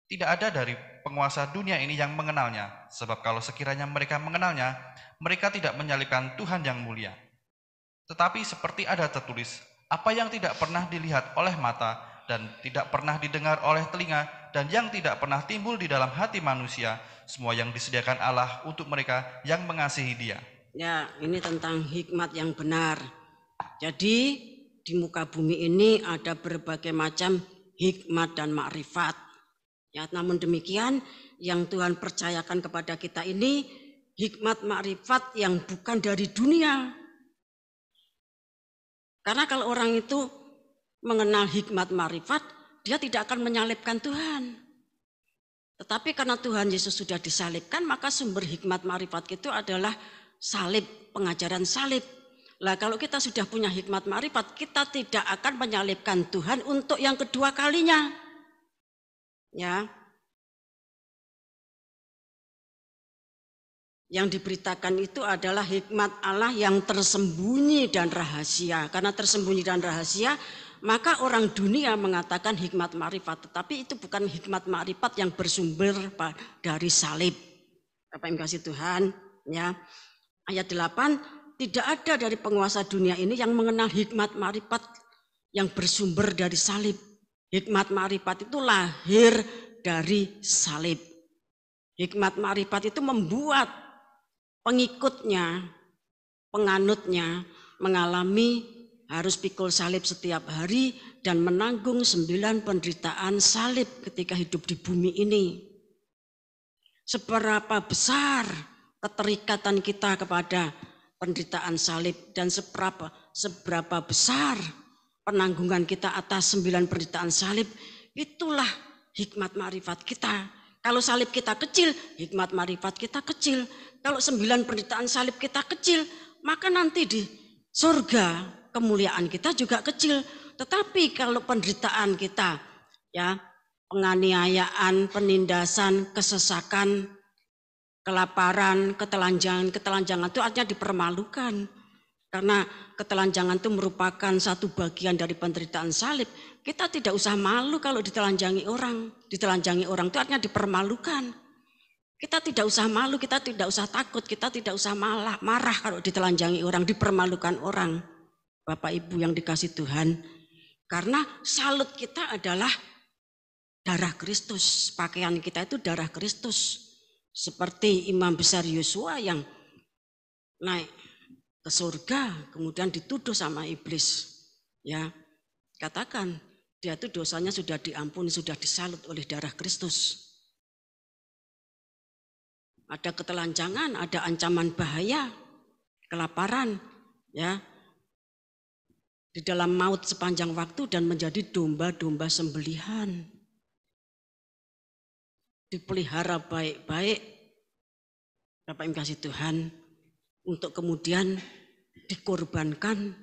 Tidak ada dari penguasa dunia ini yang mengenalnya, sebab kalau sekiranya mereka mengenalnya, mereka tidak menyalibkan Tuhan yang mulia. Tetapi seperti ada tertulis, apa yang tidak pernah dilihat oleh mata dan tidak pernah didengar oleh telinga dan yang tidak pernah timbul di dalam hati manusia, semua yang disediakan Allah untuk mereka yang mengasihi Dia. Ya, ini tentang hikmat yang benar. Jadi di muka bumi ini ada berbagai macam hikmat dan makrifat. Ya, namun demikian yang Tuhan percayakan kepada kita ini hikmat makrifat yang bukan dari dunia. Karena kalau orang itu mengenal hikmat makrifat, dia tidak akan menyalibkan Tuhan. Tetapi karena Tuhan Yesus sudah disalibkan, maka sumber hikmat makrifat itu adalah salib, pengajaran salib. Lah kalau kita sudah punya hikmat makrifat, kita tidak akan menyalibkan Tuhan untuk yang kedua kalinya. Ya. Yang diberitakan itu adalah hikmat Allah yang tersembunyi dan rahasia. Karena tersembunyi dan rahasia, maka orang dunia mengatakan hikmat makrifat. Tetapi itu bukan hikmat makrifat yang bersumber dari salib. Bapak Ibu kasih Tuhan. Ya. Ayat 8, tidak ada dari penguasa dunia ini yang mengenal hikmat makrifat yang bersumber dari salib. Hikmat makrifat itu lahir dari salib. Hikmat makrifat itu membuat pengikutnya, penganutnya mengalami harus pikul salib setiap hari dan menanggung 9 penderitaan salib ketika hidup di bumi ini. Seberapa besar keterikatan kita kepada penderitaan salib dan seberapa besar penanggungan kita atas 9 penderitaan salib, itulah hikmat makrifat kita. Kalau salib kita kecil, hikmat makrifat kita kecil. Kalau 9 penderitaan salib kita kecil, maka nanti di surga kemuliaan kita juga kecil. Tetapi kalau penderitaan kita, ya, penganiayaan, penindasan, kesesakan, kelaparan, ketelanjangan itu artinya dipermalukan. Karena ketelanjangan itu merupakan satu bagian dari penderitaan salib. Kita tidak usah malu kalau ditelanjangi orang. Ditelanjangi orang itu artinya dipermalukan. Kita tidak usah malu, kita tidak usah takut, kita tidak usah marah kalau ditelanjangi orang, dipermalukan orang. Bapak Ibu yang dikasih Tuhan. Karena salut kita adalah darah Kristus. Pakaian kita itu darah Kristus. Seperti Imam Besar Yosua yang naik ke surga, kemudian dituduh sama iblis. Ya, katakan dia itu dosanya sudah diampuni, sudah disalut oleh darah Kristus. Ada ketelanjangan, ada ancaman bahaya, kelaparan, ya, di dalam maut sepanjang waktu dan menjadi domba-domba sembelihan. Dipelihara baik-baik, Bapak Ibu kasih Tuhan, untuk kemudian dikorbankan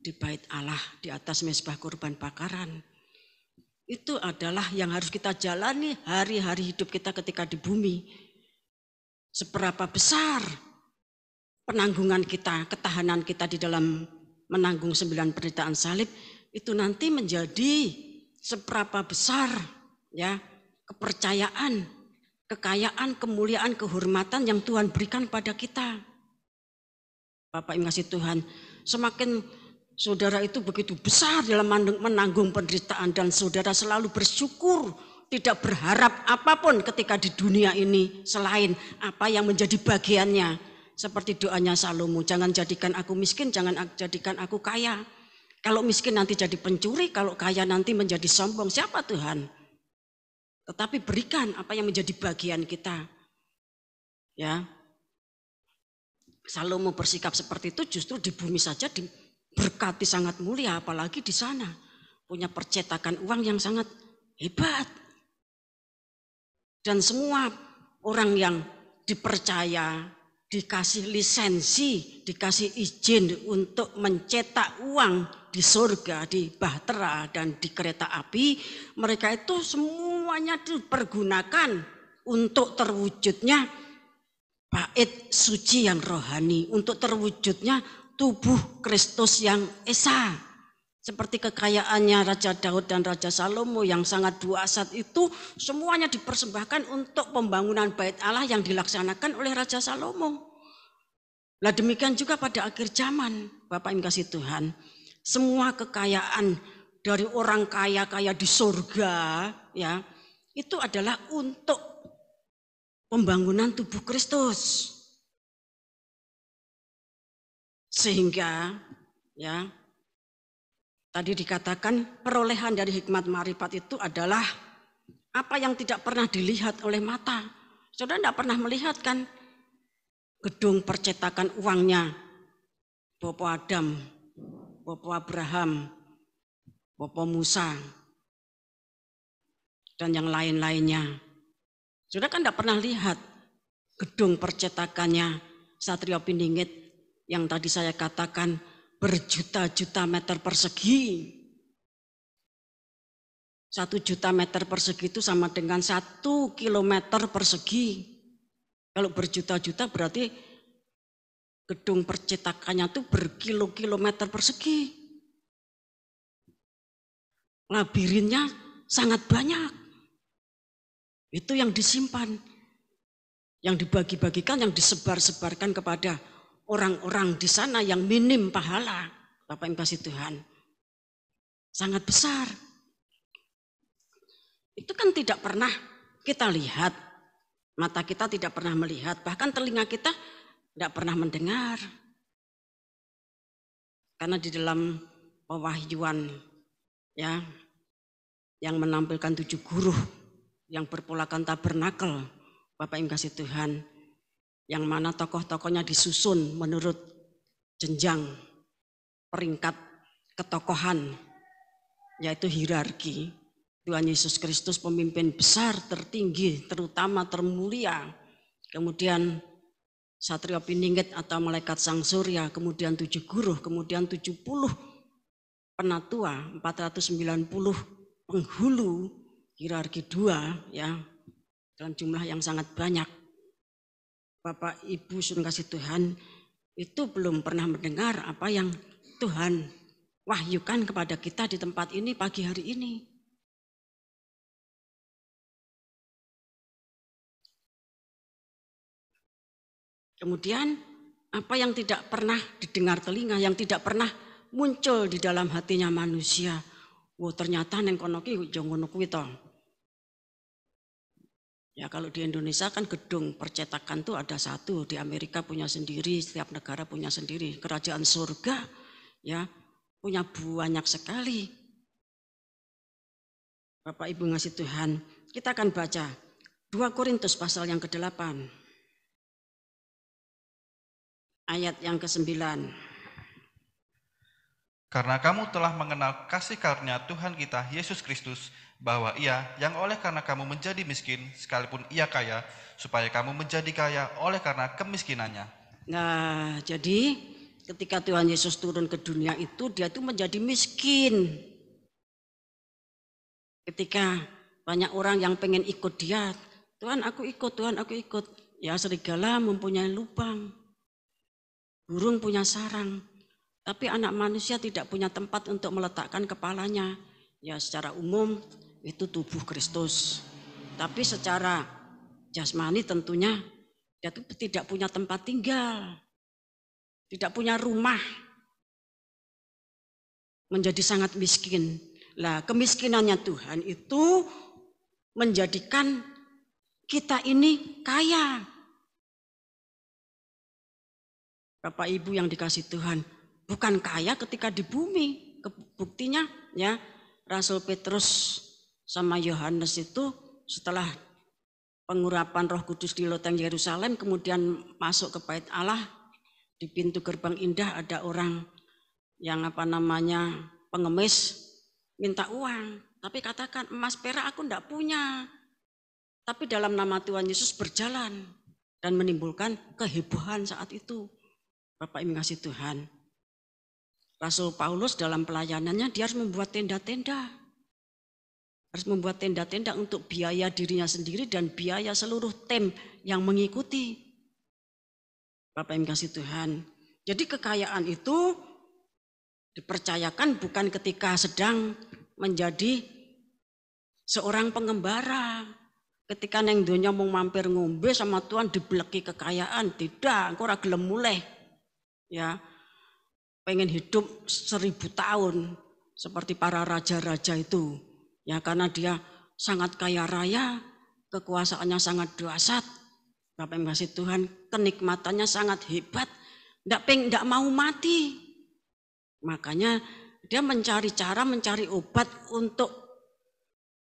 di bait Allah, di atas mezbah korban bakaran. Itu adalah yang harus kita jalani hari-hari hidup kita ketika di bumi. Seberapa besar penanggungan kita, ketahanan kita di dalam menanggung 9 penderitaan salib, itu nanti menjadi seberapa besar, ya, kepercayaan, kekayaan, kemuliaan, kehormatan yang Tuhan berikan pada kita. Bapak Ibu kasih Tuhan, semakin saudara itu begitu besar dalam menanggung penderitaan dan saudara selalu bersyukur, tidak berharap apapun ketika di dunia ini selain apa yang menjadi bagiannya. Seperti doanya Salomo, jangan jadikan aku miskin, jangan jadikan aku kaya. Kalau miskin nanti jadi pencuri, kalau kaya nanti menjadi sombong. Siapa Tuhan? Tetapi berikan apa yang menjadi bagian kita. Ya, Salomo bersikap seperti itu justru di bumi saja diberkati sangat mulia, apalagi di sana punya percetakan uang yang sangat hebat. Dan semua orang yang dipercaya, dikasih lisensi, dikasih izin untuk mencetak uang di surga, di bahtera, dan di kereta api, mereka itu semuanya dipergunakan untuk terwujudnya bait suci yang rohani, untuk terwujudnya tubuh Kristus yang esa. Seperti kekayaannya Raja Daud dan Raja Salomo yang sangat dahsyat itu semuanya dipersembahkan untuk pembangunan bait Allah yang dilaksanakan oleh Raja Salomo. Lah demikian juga pada akhir zaman, Bapak Ibu kasih Tuhan, semua kekayaan dari orang kaya-kaya di surga ya, itu adalah untuk pembangunan tubuh Kristus. Sehingga ya, tadi dikatakan perolehan dari hikmat marifat itu adalah apa yang tidak pernah dilihat oleh mata. Saudara tidak pernah melihat kan gedung percetakan uangnya Bapak Adam, Bapak Abraham, Bapak Musa, dan yang lain-lainnya. Saudara kan tidak pernah lihat gedung percetakannya Satrio Piningit yang tadi saya katakan berjuta-juta meter persegi. 1 juta meter persegi itu sama dengan 1 kilometer persegi. Kalau berjuta-juta berarti gedung percetakannya itu berkilo-kilometer persegi. Labirinnya sangat banyak. Itu yang disimpan, yang dibagi-bagikan, yang disebar-sebarkan kepada orang-orang di sana yang minim pahala. Bapak Ibu kasih Tuhan, sangat besar. Itu kan tidak pernah kita lihat, mata kita tidak pernah melihat, bahkan telinga kita tidak pernah mendengar. Karena di dalam pewahyuan ya, yang menampilkan 7 guru yang berpolakan tabernakel, Bapak Ibu kasih Tuhan, yang mana tokoh-tokohnya disusun menurut jenjang peringkat ketokohan, yaitu hierarki. Tuhan Yesus Kristus pemimpin besar, tertinggi, terutama, termulia. Kemudian Satrio Piningit atau malaikat sang surya, kemudian 7 guru, kemudian 70 penatua, 490 penghulu, hierarki 2 ya, dalam jumlah yang sangat banyak. Bapak Ibu saudara kasih Tuhan, itu belum pernah mendengar apa yang Tuhan wahyukan kepada kita di tempat ini pagi hari ini. Kemudian apa yang tidak pernah didengar telinga, yang tidak pernah muncul di dalam hatinya manusia. Wah, ternyata neng kono ki yo ngono kuwi to. Ya kalau di Indonesia kan gedung percetakan tuh ada 1, di Amerika punya sendiri, setiap negara punya sendiri. Kerajaan surga ya punya banyak sekali. Bapak Ibu ngasih Tuhan, kita akan baca 2 Korintus pasal yang ke-8. Ayat yang ke-9. Karena kamu telah mengenal kasih karunia Tuhan kita Yesus Kristus, bahwa Ia yang oleh karena kamu menjadi miskin, sekalipun Ia kaya, supaya kamu menjadi kaya oleh karena kemiskinannya. Nah, jadi ketika Tuhan Yesus turun ke dunia itu, dia itu menjadi miskin. Ketika banyak orang yang pengen ikut dia, Tuhan aku ikut, Tuhan aku ikut. Ya serigala mempunyai lubang, burung punya sarang, tapi anak manusia tidak punya tempat untuk meletakkan kepalanya. Ya secara umum itu tubuh Kristus. Tapi secara jasmani tentunya dia itu tidak punya tempat tinggal. Tidak punya rumah. Menjadi sangat miskin. Lah kemiskinannya Tuhan itu menjadikan kita ini kaya. Bapak Ibu yang dikasih Tuhan, bukan kaya ketika di bumi, Buktinya ya, Rasul Petrus sama Yohanes itu setelah pengurapan Roh Kudus di loteng Yerusalem kemudian masuk ke Bait Allah, di pintu gerbang indah ada orang yang pengemis minta uang, tapi katakan emas perak aku enggak punya. Tapi dalam nama Tuhan Yesus berjalan dan menimbulkan kehebohan saat itu. Bapak Ibu kasih Tuhan. Rasul Paulus dalam pelayanannya dia harus membuat tenda-tenda. Harus membuat tenda-tenda untuk biaya dirinya sendiri dan biaya seluruh tim yang mengikuti. Bapak Ibu kasih Tuhan. Jadi kekayaan itu dipercayakan bukan ketika sedang menjadi seorang pengembara. Ketika neng donya mau mampir ngombe sama Tuhan dibeleki kekayaan, tidak, engko ora gelem muleh. Ya. Pengen hidup 1000 tahun seperti para raja-raja itu. Ya, karena dia sangat kaya raya, kekuasaannya sangat dahsyat. Bapak Ibu kasih Tuhan, kenikmatannya sangat hebat. Enggak mau mati. Makanya dia mencari cara, mencari obat untuk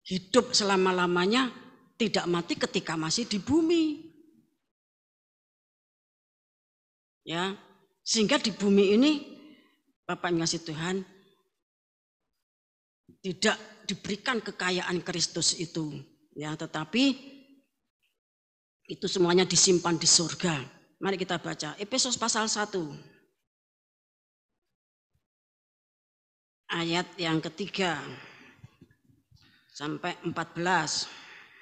hidup selama-lamanya, tidak mati ketika masih di bumi. Ya, sehingga di bumi ini Bapak Ibu kasih Tuhan tidak diberikan kekayaan Kristus itu, ya, tetapi itu semuanya disimpan di surga. Mari kita baca Efesus pasal 1 ayat yang ketiga sampai 14.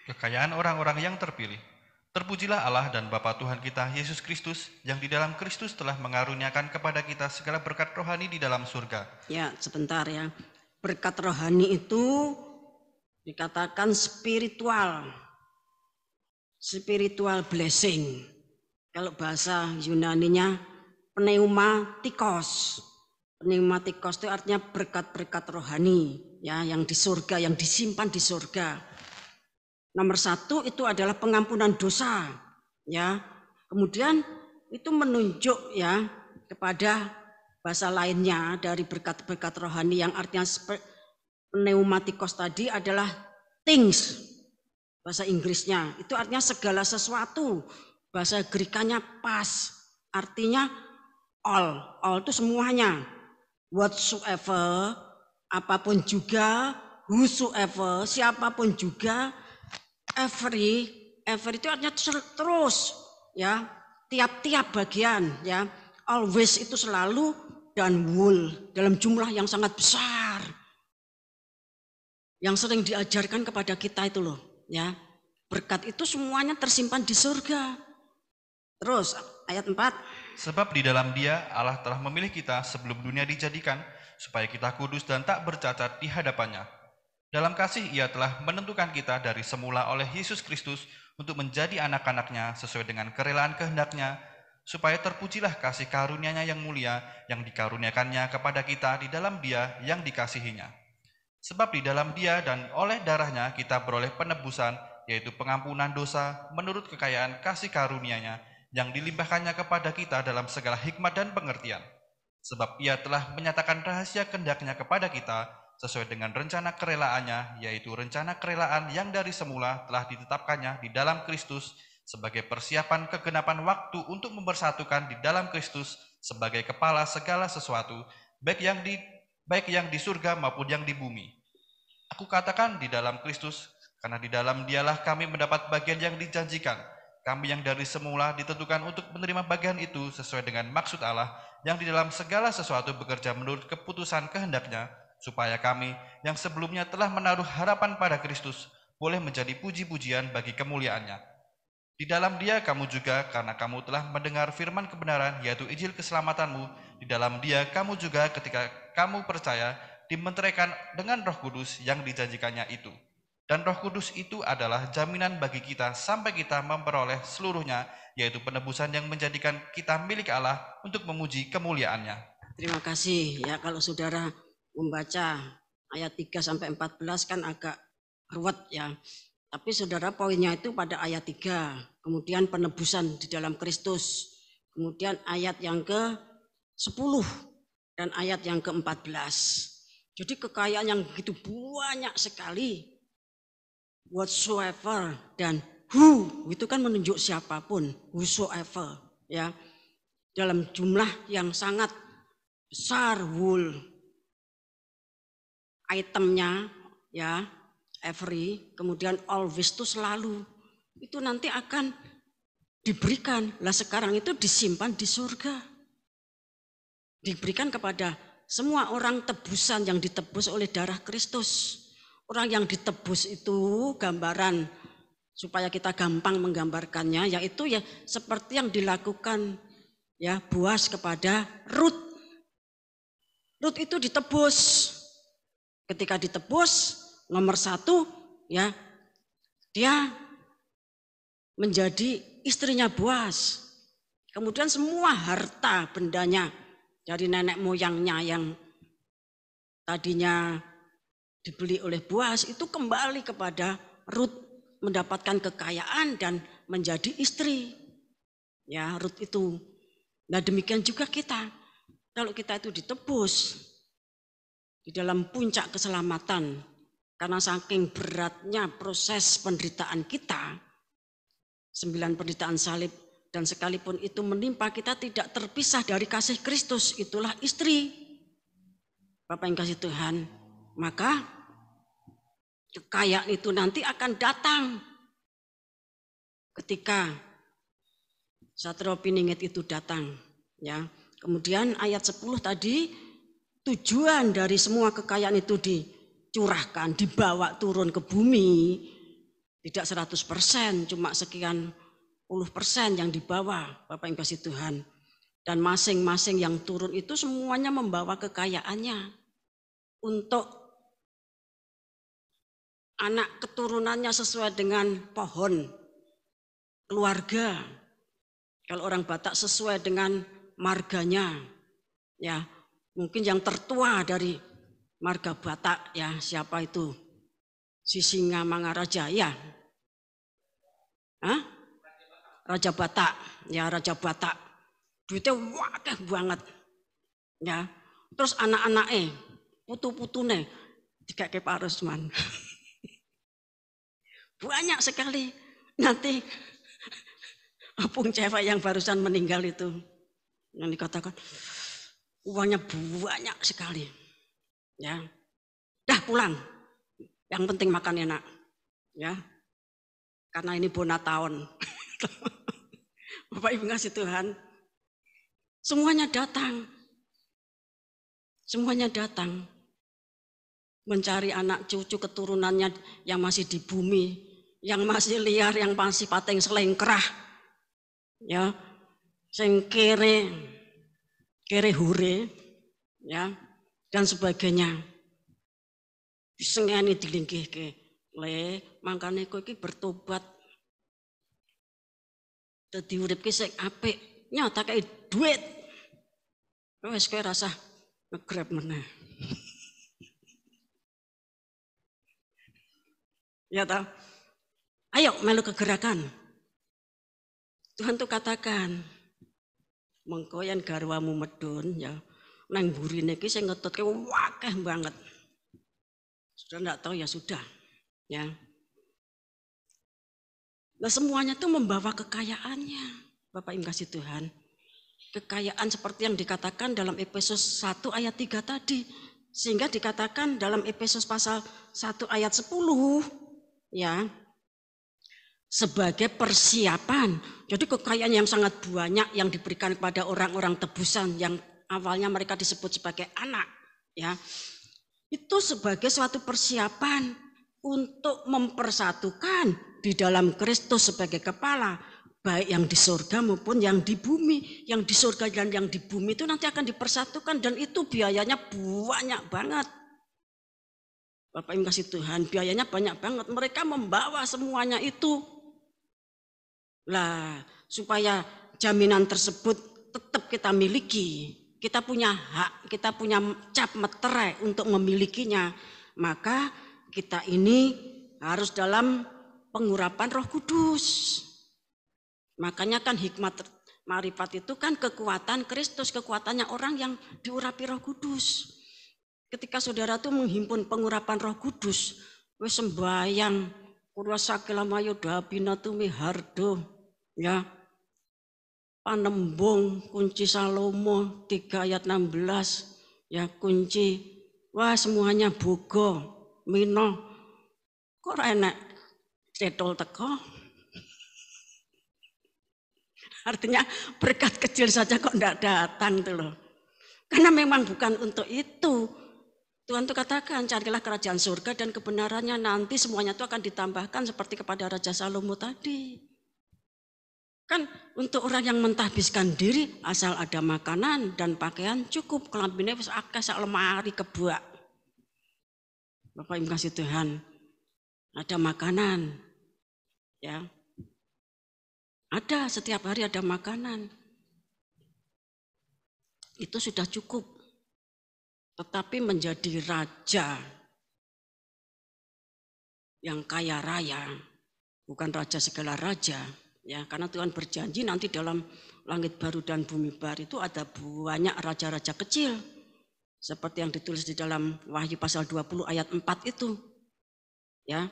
Kekayaan orang-orang yang terpilih. Terpujilah Allah dan Bapa Tuhan kita Yesus Kristus yang di dalam Kristus telah mengaruniakan kepada kita segala berkat rohani di dalam surga. Ya, sebentar ya. Berkat rohani itu dikatakan spiritual blessing. Kalau bahasa Yunaninya pneumatikos. Pneumatikos itu artinya berkat-berkat rohani, ya, yang di surga, yang disimpan di surga. Nomor 1 itu adalah pengampunan dosa, ya. Kemudian itu menunjuk ya kepada bahasa lainnya dari berkat-berkat rohani yang artinya pneumatikos tadi adalah things, bahasa Inggrisnya. Itu artinya segala sesuatu. Bahasa Grekanya pas, artinya all. All itu semuanya. Whatsoever, apapun juga, whosoever, siapapun juga, every itu artinya terus, ya, tiap-tiap bagian, ya. Always itu selalu, dan whole dalam jumlah yang sangat besar. Yang sering diajarkan kepada kita itu loh, ya. Berkat itu semuanya tersimpan di surga. Terus ayat 4. Sebab di dalam Dia Allah telah memilih kita sebelum dunia dijadikan supaya kita kudus dan tak bercacat di hadapannya. Dalam kasih Ia telah menentukan kita dari semula oleh Yesus Kristus untuk menjadi anak-anak-Nya sesuai dengan kerelaan kehendak-Nya, supaya terpujilah kasih karunia-Nya yang mulia yang dikaruniakannya kepada kita di dalam Dia yang dikasihinya. Sebab di dalam Dia dan oleh darah-Nya kita beroleh penebusan, yaitu pengampunan dosa menurut kekayaan kasih karunia-Nya yang dilimpahkannya kepada kita dalam segala hikmat dan pengertian. Sebab Ia telah menyatakan rahasia kehendak-Nya kepada kita sesuai dengan rencana kerelaannya, yaitu rencana kerelaan yang dari semula telah ditetapkannya di dalam Kristus sebagai persiapan kegenapan waktu untuk mempersatukan di dalam Kristus sebagai kepala segala sesuatu, baik yang di surga maupun yang di bumi. Aku katakan di dalam Kristus, karena di dalam Dialah kami mendapat bagian yang dijanjikan. Kami yang dari semula ditentukan untuk menerima bagian itu sesuai dengan maksud Allah yang di dalam segala sesuatu bekerja menurut keputusan kehendak-Nya, supaya kami yang sebelumnya telah menaruh harapan pada Kristus boleh menjadi puji-pujian bagi kemuliaan-Nya. Di dalam Dia kamu juga, karena kamu telah mendengar firman kebenaran, yaitu Injil keselamatanmu, di dalam Dia kamu juga ketika kamu percaya dimenteraikan dengan Roh Kudus yang dijanjikannya itu. Dan Roh Kudus itu adalah jaminan bagi kita sampai kita memperoleh seluruhnya, yaitu penebusan yang menjadikan kita milik Allah untuk memuji kemuliaan-Nya. Terima kasih ya, kalau saudara membaca ayat 3 sampai 14 kan agak ruwet ya. Tapi saudara poinnya itu pada ayat 3, kemudian penebusan di dalam Kristus, kemudian ayat yang ke-10 dan ayat yang ke-14. Jadi kekayaan yang begitu banyak sekali. Whatsoever dan who itu kan menunjuk siapapun, whosoever ya. Dalam jumlah yang sangat besar, wool itemnya ya, every, kemudian always itu selalu. Itu nanti akan diberikan. Lah sekarang itu disimpan di surga. Diberikan kepada semua orang tebusan yang ditebus oleh darah Kristus. Orang yang ditebus itu gambaran supaya kita gampang menggambarkannya, yaitu ya seperti yang dilakukan ya Boas kepada Rut. Rut itu ditebus. Ketika ditebus, nomor 1 ya dia menjadi istrinya Boas. Kemudian semua harta bendanya dari nenek moyangnya yang tadinya dibeli oleh Boas itu kembali kepada Rut, mendapatkan kekayaan dan menjadi istri. Ya, Rut itu. Nah, demikian juga kita. Kalau kita itu ditebus di dalam puncak keselamatan karena saking beratnya proses penderitaan kita, 9 penderitaan salib, dan sekalipun itu menimpa kita tidak terpisah dari kasih Kristus, itulah istri. Bapak yang kasih Tuhan, maka kekayaan itu nanti akan datang ketika Satrio Piningit itu datang. Ya, kemudian ayat 10 tadi, tujuan dari semua kekayaan itu dicurahkan, dibawa turun ke bumi, tidak 100%, cuma sekian puluh persen yang dibawa, Bapak yang kasih Tuhan. Dan masing-masing yang turun itu semuanya membawa kekayaannya untuk anak keturunannya sesuai dengan pohon keluarga. Kalau orang Batak sesuai dengan marganya, ya mungkin yang tertua dari marga Batak ya siapa itu? Sisingamangaraja ya, Raja Batak, ya Raja Batak. Duitnya wakeh banget, ya. Terus anak-anaknya, putu-putune, dikake Pak Rusman. Banyak sekali. Nanti opung cewek yang barusan meninggal itu, yang dikatakan uangnya banyak sekali, ya. Dah pulang. Yang penting makan enak, ya. Karena ini bona tahun. Bapak Ibu ngasih Tuhan, semuanya datang. Semuanya datang. Mencari anak cucu keturunannya yang masih di bumi, yang masih liar, yang masih pateng selengkrah. Ya. Sing kere hure, ya. Dan sebagainya. Disengeni dilingkihke. Le, mangkane kowe iki bertobat. Dadi uripke sing apik, nyatake duit. Wis kowe rasa nge-grab meneh. Ya toh? Ayo melu kegerakan. Tuhan tuh katakan, mengko yen garwamu medun ya, nang burine iki sing ngetutke wakeh banget. Sudah enggak tahu ya sudah, ya. Nah semuanya itu membawa kekayaannya, Bapak Ibu kasih Tuhan. Kekayaan seperti yang dikatakan dalam Efesus 1 ayat 3 tadi. Sehingga dikatakan dalam Efesus pasal 1 ayat 10, ya, sebagai persiapan. Jadi kekayaan yang sangat banyak yang diberikan kepada orang-orang tebusan yang awalnya mereka disebut sebagai anak, ya. Itu sebagai suatu persiapan untuk mempersatukan di dalam Kristus sebagai kepala, baik yang di surga maupun yang di bumi. Yang di surga dan yang di bumi itu nanti akan dipersatukan dan itu biayanya banyak banget. Bapak Ibu kasih Tuhan, biayanya banyak banget. Mereka membawa semuanya itu. Lah, supaya jaminan tersebut tetap kita miliki. Kita punya hak, kita punya cap meterai untuk memilikinya. Maka kita ini harus dalam pengurapan Roh Kudus. Makanya kan hikmat marifat itu kan kekuatan Kristus, kekuatannya orang yang diurapi Roh Kudus. Ketika saudara tuh menghimpun pengurapan Roh Kudus, wis sembayang, kurasa kelamayo dabina tumi hardo, ya. Panembung kunci Salomo 3 ayat 16, ya kunci, wah semuanya bogo, mino, kok ora enak cetol teko. Artinya berkat kecil saja kok enggak datang tuh loh. Karena memang bukan untuk itu. Tuhan tuh katakan, carilah kerajaan surga dan kebenarannya, nanti semuanya itu akan ditambahkan seperti kepada Raja Salomo tadi. Kan untuk orang yang mentahbiskan diri, asal ada makanan dan pakaian cukup, kelambine wis akeh sak lemari kebuak. Bapak Ibu kasih Tuhan, ada makanan, ya. Ada, setiap hari ada makanan. Itu sudah cukup. Tetapi menjadi raja yang kaya raya, bukan raja segala raja, ya, karena Tuhan berjanji nanti dalam langit baru dan bumi baru itu ada banyak raja-raja kecil, seperti yang ditulis di dalam Wahyu pasal 20 ayat 4 itu, ya.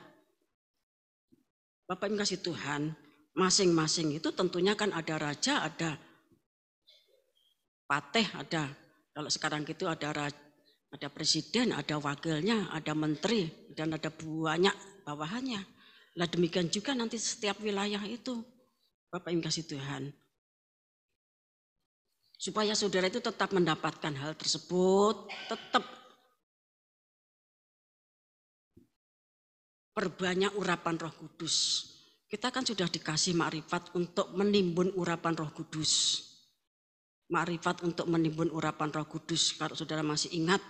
Bapak Ibu kasih Tuhan, masing-masing itu tentunya kan ada raja, ada pateh, ada, kalau sekarang gitu ada raja, ada presiden, ada wakilnya, ada menteri, dan ada banyak bawahannya. Nah demikian juga nanti setiap wilayah itu, Bapak Ibu kasih Tuhan. Supaya saudara itu tetap mendapatkan hal tersebut, tetap perbanyak urapan Roh Kudus. Kita kan sudah dikasih makrifat untuk menimbun urapan Roh Kudus. Makrifat untuk menimbun urapan Roh Kudus, kalau saudara masih ingat,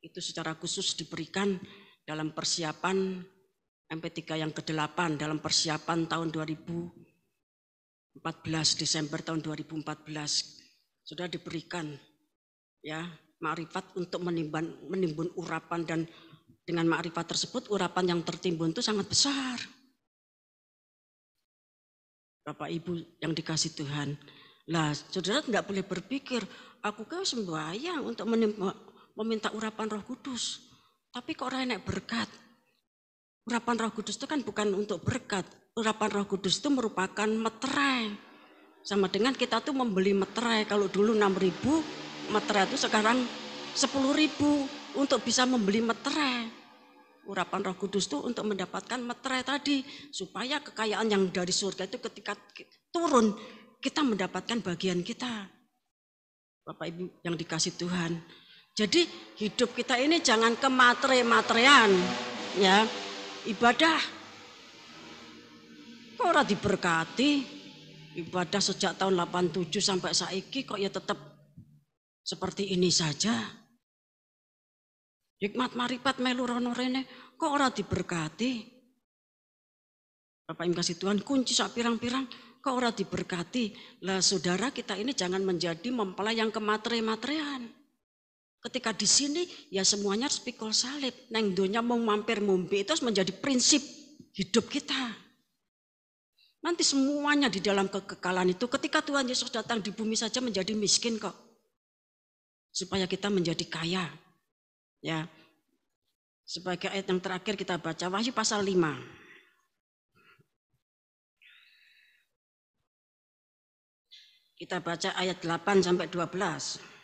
itu secara khusus diberikan dalam persiapan MP3 yang ke-8, dalam persiapan tahun 2014, Desember tahun 2014. Sudah diberikan, ya, makrifat untuk menimbun urapan, dan dengan makrifat tersebut urapan yang tertimbun itu sangat besar. Bapak Ibu yang dikasih Tuhan. Lah, saudara tidak boleh berpikir, aku kan sembahyang untuk meminta urapan Roh Kudus. Tapi kok orang enak berkat. Urapan Roh Kudus itu kan bukan untuk berkat. Urapan Roh Kudus itu merupakan meterai. Sama dengan kita tuh membeli meterai. Kalau dulu 6.000, meterai itu sekarang 10.000 untuk bisa membeli meterai. Urapan Roh Kudus itu untuk mendapatkan meterai tadi. Supaya kekayaan yang dari surga itu ketika turun, kita mendapatkan bagian kita. Bapak Ibu yang dikasih Tuhan. Jadi hidup kita ini jangan ke materi-materian, ya. Ibadah kok ora diberkati. Ibadah sejak tahun 87 sampai saiki kok ya tetap seperti ini saja. Hikmat marifat melu rono rene kok ora diberkati. Bapak Ibu kasih Tuhan, kunci sak pirang-pirang kok ora diberkati. Lah saudara, kita ini jangan menjadi mempelai yang ke materi-materian. Ketika di sini ya semuanya harus pikul salib. Neng donya mau mampir mumpi itu harus menjadi prinsip hidup kita. Nanti semuanya di dalam kekekalan itu ketika Tuhan Yesus datang di bumi saja menjadi miskin kok. Supaya kita menjadi kaya. Ya. Sebagai ayat yang terakhir kita baca Wahyu pasal 5. Kita baca ayat 8 sampai 12.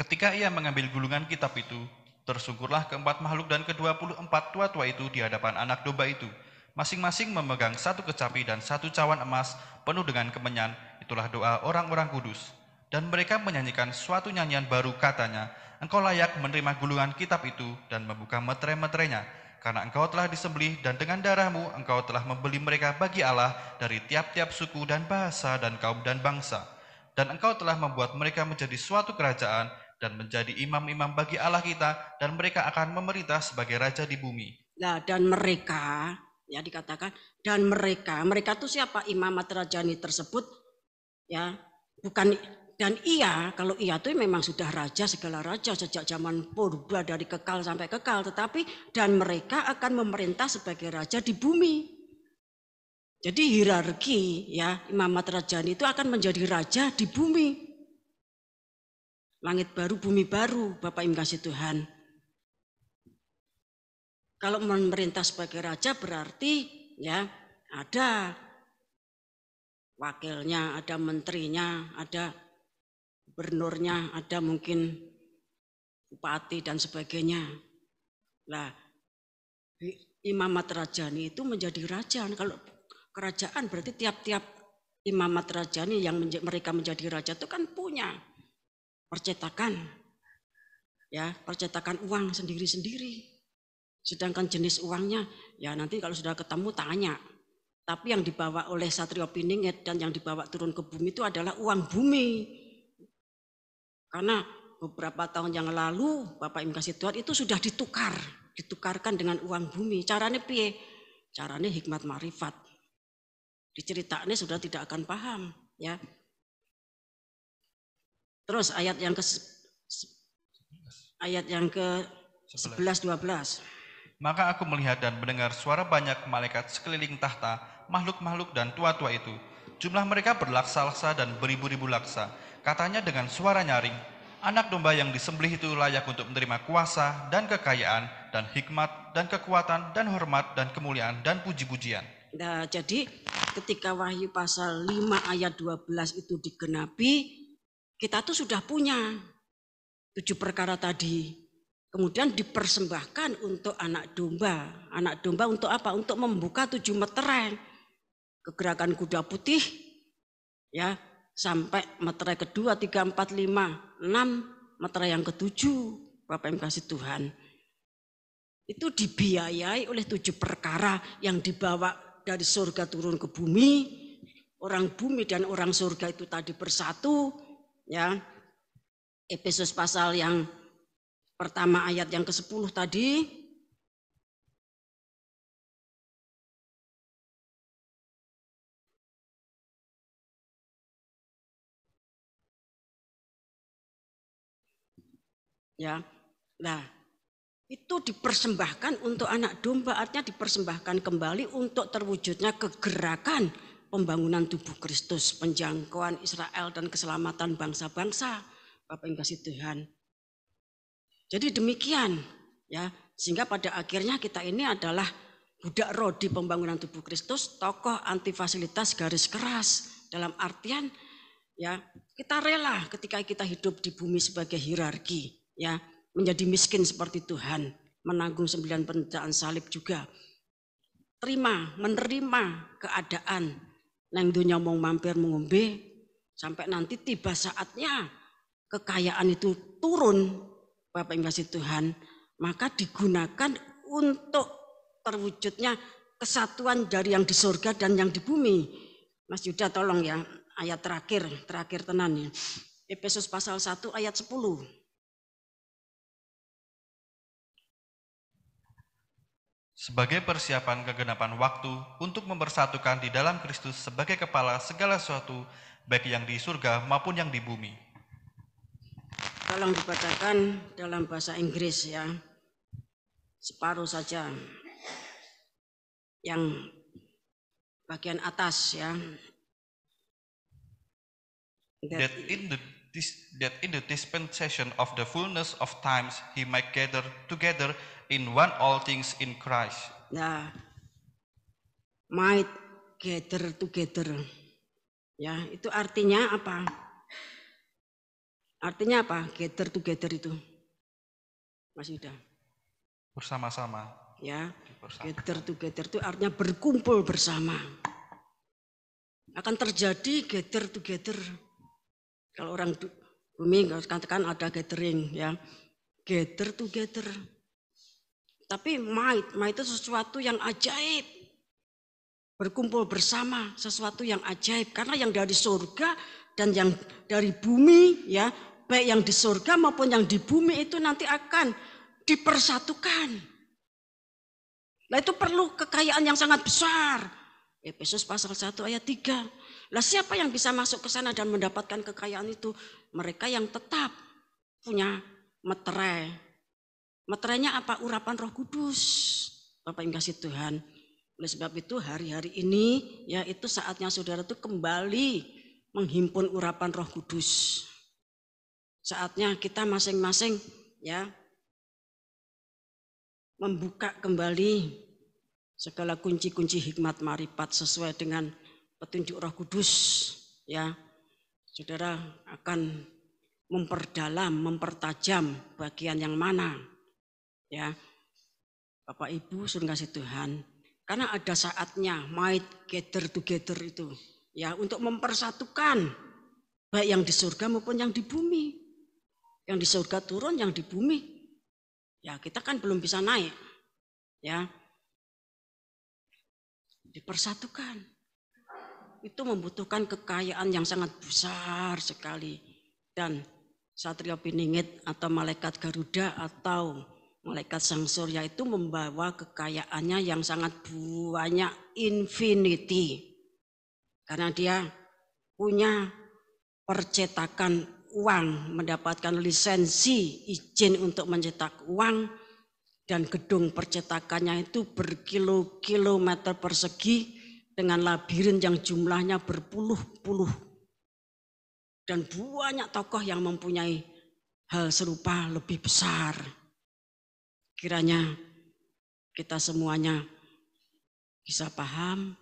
Ketika ia mengambil gulungan kitab itu, tersungkurlah keempat makhluk dan ke-24 tua-tua itu di hadapan anak domba itu. Masing-masing memegang satu kecapi dan satu cawan emas penuh dengan kemenyan. Itulah doa orang-orang kudus. Dan mereka menyanyikan suatu nyanyian baru, katanya, engkau layak menerima gulungan kitab itu dan membuka meterai-meterainya. Karena engkau telah disembelih dan dengan darahmu engkau telah membeli mereka bagi Allah dari tiap-tiap suku dan bahasa dan kaum dan bangsa. Dan engkau telah membuat mereka menjadi suatu kerajaan dan menjadi imam-imam bagi Allah kita, dan mereka akan memerintah sebagai raja di bumi. Nah, dan mereka, ya dikatakan, dan mereka itu siapa? Imamat rajani tersebut, ya, bukan, dan ia, kalau ia itu memang sudah raja, segala raja sejak zaman purba dari kekal sampai kekal, tetapi dan mereka akan memerintah sebagai raja di bumi. Jadi hierarki, ya, imamat rajani itu akan menjadi raja di bumi. Langit baru, bumi baru, Bapak Ibu kasih Tuhan. Kalau memerintah sebagai raja berarti ya ada wakilnya, ada menterinya, ada gubernurnya, ada mungkin bupati dan sebagainya. Nah, imamat rajani itu menjadi raja. Kalau kerajaan berarti tiap-tiap imamat rajani yang mereka menjadi raja itu kan punya percetakan, ya percetakan uang sendiri-sendiri. Sedangkan jenis uangnya, ya nanti kalau sudah ketemu tanya. Tapi yang dibawa oleh Satrio Piningit dan yang dibawa turun ke bumi itu adalah uang bumi. Karena beberapa tahun yang lalu Bapak Ibu kasih Tuhan itu sudah ditukarkan dengan uang bumi. Caranya piye? Caranya hikmat marifat. Diceritakannya sudah tidak akan paham, ya. Terus ayat yang ke 11 12. Maka aku melihat dan mendengar suara banyak malaikat sekeliling tahta, makhluk-makhluk dan tua-tua itu. Jumlah mereka berlaksa-laksa dan beribu-ribu laksa. Katanya dengan suara nyaring, anak domba yang disembelih itu layak untuk menerima kuasa dan kekayaan dan hikmat dan kekuatan dan hormat dan kemuliaan dan puji-pujian. Nah, jadi ketika Wahyu pasal 5 ayat 12 itu digenapi, kita tuh sudah punya 7 perkara tadi. Kemudian dipersembahkan untuk anak domba. Anak domba untuk apa? Untuk membuka 7 meterai. Kegerakan kuda putih, ya, sampai meterai kedua, 3, 4, 5, 6, meterai yang ke-7, Bapak Ibu kasih Tuhan. Itu dibiayai oleh 7 perkara yang dibawa dari surga turun ke bumi. Orang bumi dan orang surga itu tadi bersatu, ya. Efesus pasal yang pertama ayat yang ke-10 tadi. Ya. Nah, itu dipersembahkan untuk anak domba, artinya dipersembahkan kembali untuk terwujudnya kegerakan pembangunan tubuh Kristus, penjangkauan Israel dan keselamatan bangsa-bangsa. Bapak Ibu kasih Tuhan. Jadi demikian, ya, sehingga pada akhirnya kita ini adalah budak roh di pembangunan tubuh Kristus, tokoh anti fasilitas garis keras, dalam artian ya kita rela ketika kita hidup di bumi sebagai hierarki, ya, menjadi miskin seperti Tuhan, menanggung 9 penderitaan salib juga, menerima keadaan nang dunya mau mampir mengombe sampai nanti tiba saatnya kekayaan itu turun, Bapak Ibu kasih Tuhan, maka digunakan untuk terwujudnya kesatuan dari yang di surga dan yang di bumi. Mas Yuda tolong ya, ayat terakhir tenan ya. Efesus pasal 1 ayat 10. Sebagai persiapan kegenapan waktu untuk mempersatukan di dalam Kristus sebagai kepala segala sesuatu, baik yang di surga maupun yang di bumi. Tolong dibacakan dalam bahasa Inggris ya, separuh saja. Yang bagian atas ya. That in the dispensation of the fullness of times he might gather together in one all things in Christ. Nah, might gather together. Ya, itu artinya apa? Artinya apa? Gather together itu, Mas Yuda? Bersama-sama. Ya, gather together itu artinya berkumpul bersama. Akan terjadi gather together. Kalau orang bumi katakan ada gathering, ya, gather together. Tapi might itu sesuatu yang ajaib. Berkumpul bersama, sesuatu yang ajaib. Karena yang dari surga dan yang dari bumi, ya, baik yang di surga maupun yang di bumi itu nanti akan dipersatukan. Nah itu perlu kekayaan yang sangat besar. Efesus pasal 1 ayat 3. Lah siapa yang bisa masuk ke sana dan mendapatkan kekayaan itu? Mereka yang tetap punya meterai. Meterainya apa? Urapan Roh Kudus. Bapak yang kasih Tuhan. Oleh sebab itu hari-hari ini ya itu saatnya saudara itu kembali menghimpun urapan Roh Kudus. saatnya kita masing-masing ya membuka kembali segala kunci-kunci hikmat marifat sesuai dengan petunjuk Roh Kudus ya. Saudara akan memperdalam, mempertajam bagian yang mana ya. Bapak Ibu sudah kasih Tuhan, karena ada saatnya might gather together itu ya untuk mempersatukan baik yang di surga maupun yang di bumi. Yang di surga turun, yang di bumi ya kita kan belum bisa naik ya. Dipersatukan itu membutuhkan kekayaan yang sangat besar sekali. Dan Satria Piningit atau malaikat Garuda atau malaikat Sang Surya itu membawa kekayaannya yang sangat banyak, infinity. Karena dia punya percetakan uang, mendapatkan lisensi izin untuk mencetak uang, dan gedung percetakannya itu berkilo-kilometer persegi dengan labirin yang jumlahnya berpuluh-puluh. Dan banyak tokoh yang mempunyai hal serupa lebih besar. Kiranya kita semuanya bisa paham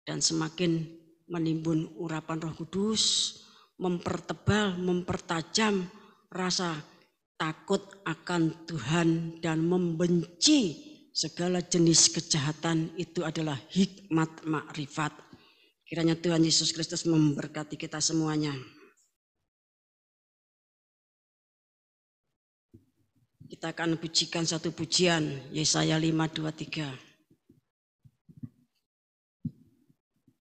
dan semakin menimbun urapan Roh Kudus, mempertebal, mempertajam rasa takut akan Tuhan dan membenci segala jenis kejahatan. Itu adalah hikmat makrifat. Kiranya Tuhan Yesus Kristus memberkati kita semuanya. Kita akan pujikan satu pujian, Yesaya 5:23.